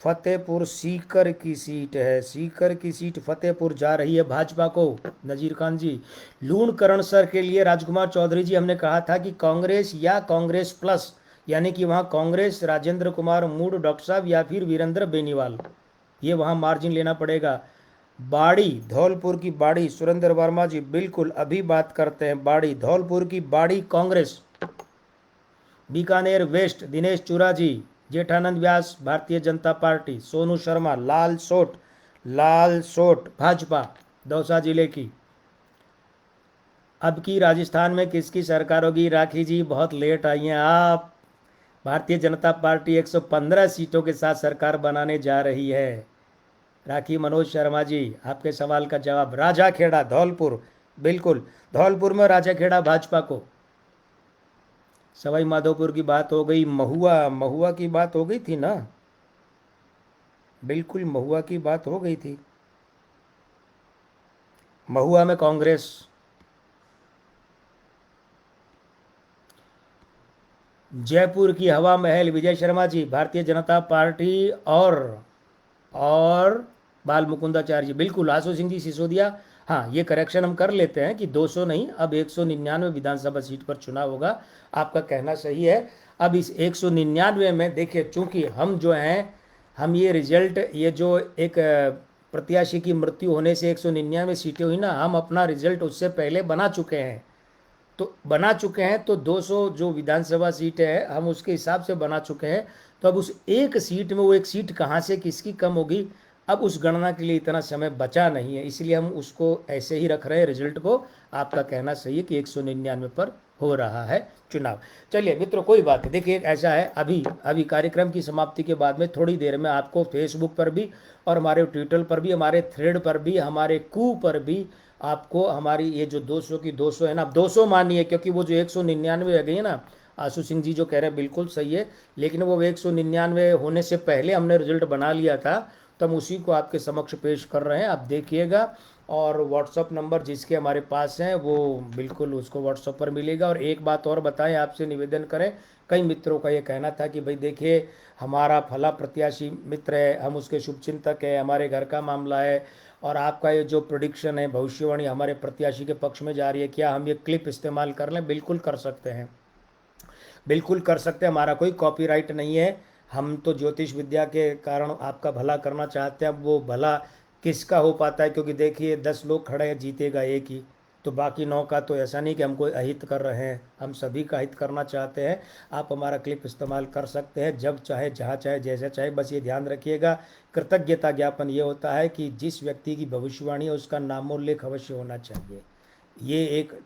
फतेहपुर सीकर की सीट है, सीकर की सीट फतेहपुर जा रही है भाजपा को। नजीर खान जी, लूणकरण सर के लिए राजकुमार चौधरी जी, हमने कहा था कि कांग्रेस या कांग्रेस प्लस, यानी कि वहाँ कांग्रेस राजेंद्र कुमार मूड डॉक्टर साहब या फिर वीरेंद्र बेनीवाल, ये वहाँ मार्जिन लेना पड़ेगा। बाड़ी, धौलपुर की बाड़ी, सुरेंद्र वर्मा जी बिल्कुल अभी बात करते हैं। बाड़ी, धौलपुर की बाड़ी कांग्रेस। बीकानेर वेस्ट, दिनेश चूरा जी, जेठानंद व्यास भारतीय जनता पार्टी, सोनू शर्मा लालसोट, लालसोट भाजपा दौसा जिले की। अब की राजस्थान में किसकी सरकार होगी? राखी जी बहुत लेट आई हैं आप। भारतीय जनता पार्टी 115 सीटों के साथ सरकार बनाने जा रही है। राखी मनोज शर्मा जी, आपके सवाल का जवाब राजाखेड़ा धौलपुर, बिल्कुल धौलपुर में राजाखेड़ा भाजपा को। सवाई माधोपुर की बात हो गई। महुआ, महुआ की बात हो गई थी ना? बिल्कुल महुआ की बात हो गई थी। महुआ में कांग्रेस। जयपुर की हवा महल, विजय शर्मा जी भारतीय जनता पार्टी और बाल मुकुंदाचार्य जी, बिल्कुल आशु सिंह जी सिसोदिया। हाँ, ये करेक्शन हम कर लेते हैं कि 200 नहीं, अब 199 विधानसभा सीट पर चुनाव होगा। आपका कहना सही है। अब इस 199 में देखिए, चूंकि हम जो हैं, हम ये रिजल्ट, ये जो एक प्रत्याशी की मृत्यु होने से 199 सीटें हुई ना, हम अपना रिजल्ट उससे पहले बना चुके हैं। तो 200 जो विधानसभा सीटें हैं हम उसके हिसाब से बना चुके हैं। तो अब उस एक सीट में, वो एक सीट कहाँ से किसकी कम होगी, अब उस गणना के लिए इतना समय बचा नहीं है, इसलिए हम उसको ऐसे ही रख रहे हैं रिजल्ट को। आपका कहना सही है कि 199 पर हो रहा है चुनाव। चलिए मित्रों, कोई बात नहीं। देखिए ऐसा है, अभी कार्यक्रम की समाप्ति के बाद में थोड़ी देर में आपको फेसबुक पर भी और हमारे ट्विटर पर भी, हमारे थ्रेड पर भी, हमारे कू पर भी आपको हमारी ये जो 200 की 200 है ना, 200 मानिए, क्योंकि वो जो 199 आ गई है ना, आशु सिंह जी जो कह रहे हैं बिल्कुल सही है, लेकिन वो 199 होने से पहले हमने रिजल्ट बना लिया था, तो हम उसी को आपके समक्ष पेश कर रहे हैं, आप देखिएगा। और व्हाट्सअप नंबर जिसके हमारे पास हैं वो बिल्कुल उसको व्हाट्सअप पर मिलेगा। और एक बात और बताएं, आपसे निवेदन करें, कई मित्रों का ये कहना था कि भाई देखिए हमारा फला प्रत्याशी मित्र है, हम उसके शुभचिंतक है, हमारे घर का मामला है, और आपका ये जो प्रोडिक्शन है, भविष्यवाणी हमारे प्रत्याशी के पक्ष में जा रही है, क्या हम ये क्लिप इस्तेमाल कर लें? बिल्कुल कर सकते हैं, बिल्कुल कर सकते हैं, हमारा कोई कॉपीराइट नहीं है। हम तो ज्योतिष विद्या के कारण आपका भला करना चाहते हैं। अब वो भला किसका हो पाता है, क्योंकि देखिए 10 लोग खड़े हैं, जीतेगा एक ही, तो बाकी 9 का तो ऐसा नहीं कि हम कोई अहित कर रहे हैं, हम सभी का हित करना चाहते हैं। आप हमारा क्लिप इस्तेमाल कर सकते हैं जब चाहे, जहाँ चाहे, जैसे चाहे। बस ये ध्यान रखिएगा, कृतज्ञता ज्ञापन ये होता है कि जिस व्यक्ति की भविष्यवाणी है उसका नामोल्लेख अवश्य होना चाहिए। ये एक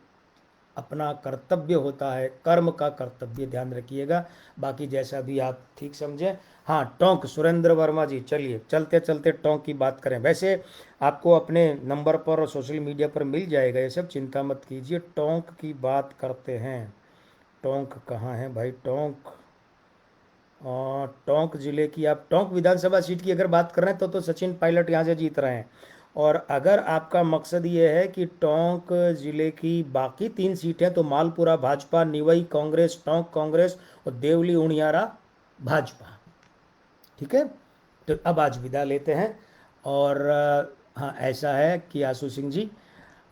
अपना कर्तव्य होता है, कर्म का कर्तव्य, ध्यान रखिएगा। बाकी जैसा भी आप ठीक समझें। हाँ, टोंक, सुरेंद्र वर्मा जी, चलिए चलते चलते टोंक की बात करें। वैसे आपको अपने नंबर पर और सोशल मीडिया पर मिल जाएगा ये सब, चिंता मत कीजिए। टोंक की बात करते हैं। टोंक कहाँ है भाई? टोंक, टोंक जिले की, आप टोंक विधानसभा सीट की अगर बात कर रहे हैं तो सचिन पायलट यहाँ से जीत रहे हैं। और अगर आपका मकसद ये है कि टोंक जिले की बाकी 3 सीटें, तो मालपुरा भाजपा, निवई कांग्रेस, टोंक कांग्रेस और देवली उनियारा भाजपा। ठीक है, तो अब आज विदा लेते हैं। और हाँ, ऐसा है कि आशु सिंह जी,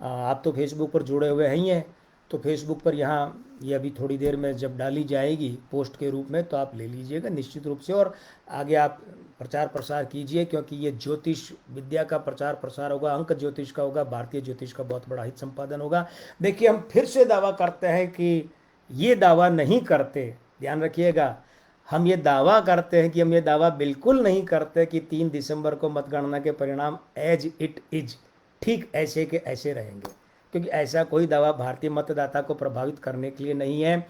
आप तो फेसबुक पर जुड़े हुए हैं ही हैं, तो फेसबुक पर यहाँ ये अभी थोड़ी देर में जब डाली जाएगी पोस्ट के रूप में, तो आप ले लीजिएगा निश्चित रूप से, और आगे आप प्रचार प्रसार कीजिए, क्योंकि ये ज्योतिष विद्या का प्रचार प्रसार होगा, अंक ज्योतिष का होगा, भारतीय ज्योतिष का बहुत बड़ा हित संपादन होगा। देखिए, हम फिर से दावा करते हैं कि ये दावा नहीं करते, ध्यान रखिएगा, हम ये दावा करते हैं कि हम ये दावा बिल्कुल नहीं करते कि 3 दिसंबर को मतगणना के परिणाम एज इट इज ठीक ऐसे के ऐसे रहेंगे, क्योंकि ऐसा कोई दावा भारतीय मतदाता को प्रभावित करने के लिए नहीं है।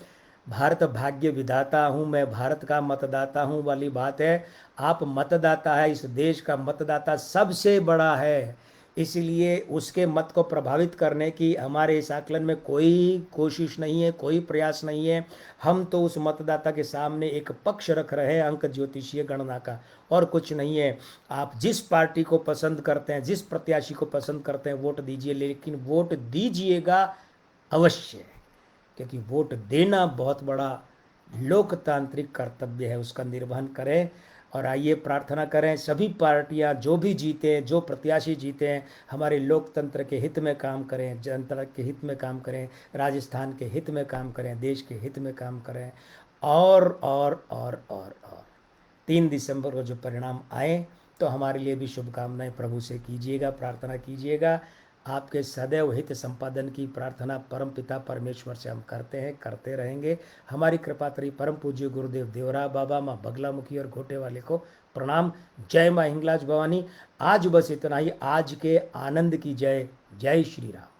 भारत भाग्य विधाता हूँ, मैं भारत का मतदाता हूँ वाली बात है। आप मतदाता है, इस देश का मतदाता सबसे बड़ा है। इसलिए उसके मत को प्रभावित करने की हमारे इस आकलन में कोई कोशिश नहीं है, कोई प्रयास नहीं है। हम तो उस मतदाता के सामने एक पक्ष रख रहे हैं अंक ज्योतिषीय गणना का, और कुछ नहीं है। आप जिस पार्टी को पसंद करते हैं, जिस प्रत्याशी को पसंद करते हैं, वोट दीजिए, लेकिन वोट दीजिएगा अवश्य, क्योंकि वोट देना बहुत बड़ा लोकतांत्रिक कर्तव्य है, उसका निर्वहन करें। और आइए प्रार्थना करें, सभी पार्टियां जो भी जीते, जो प्रत्याशी जीते हैं, हमारे लोकतंत्र के हित में काम करें, जनता के हित में काम करें, राजस्थान के हित में काम करें, देश के हित में काम करें। और 3 दिसंबर को जो परिणाम आए तो हमारे लिए भी शुभकामनाएं प्रभु से कीजिएगा, प्रार्थना कीजिएगा। आपके सदैव हित संपादन की प्रार्थना परम पिता परमेश्वर से हम करते हैं, करते रहेंगे। हमारी कृपा करी परम पूज्य गुरुदेव देवरा बाबा, माँ बगलामुखी और घोटे वाले को प्रणाम। जय माँ हिंगलाज भवानी। आज बस इतना ही। आज के आनंद की जय। जय श्री राम।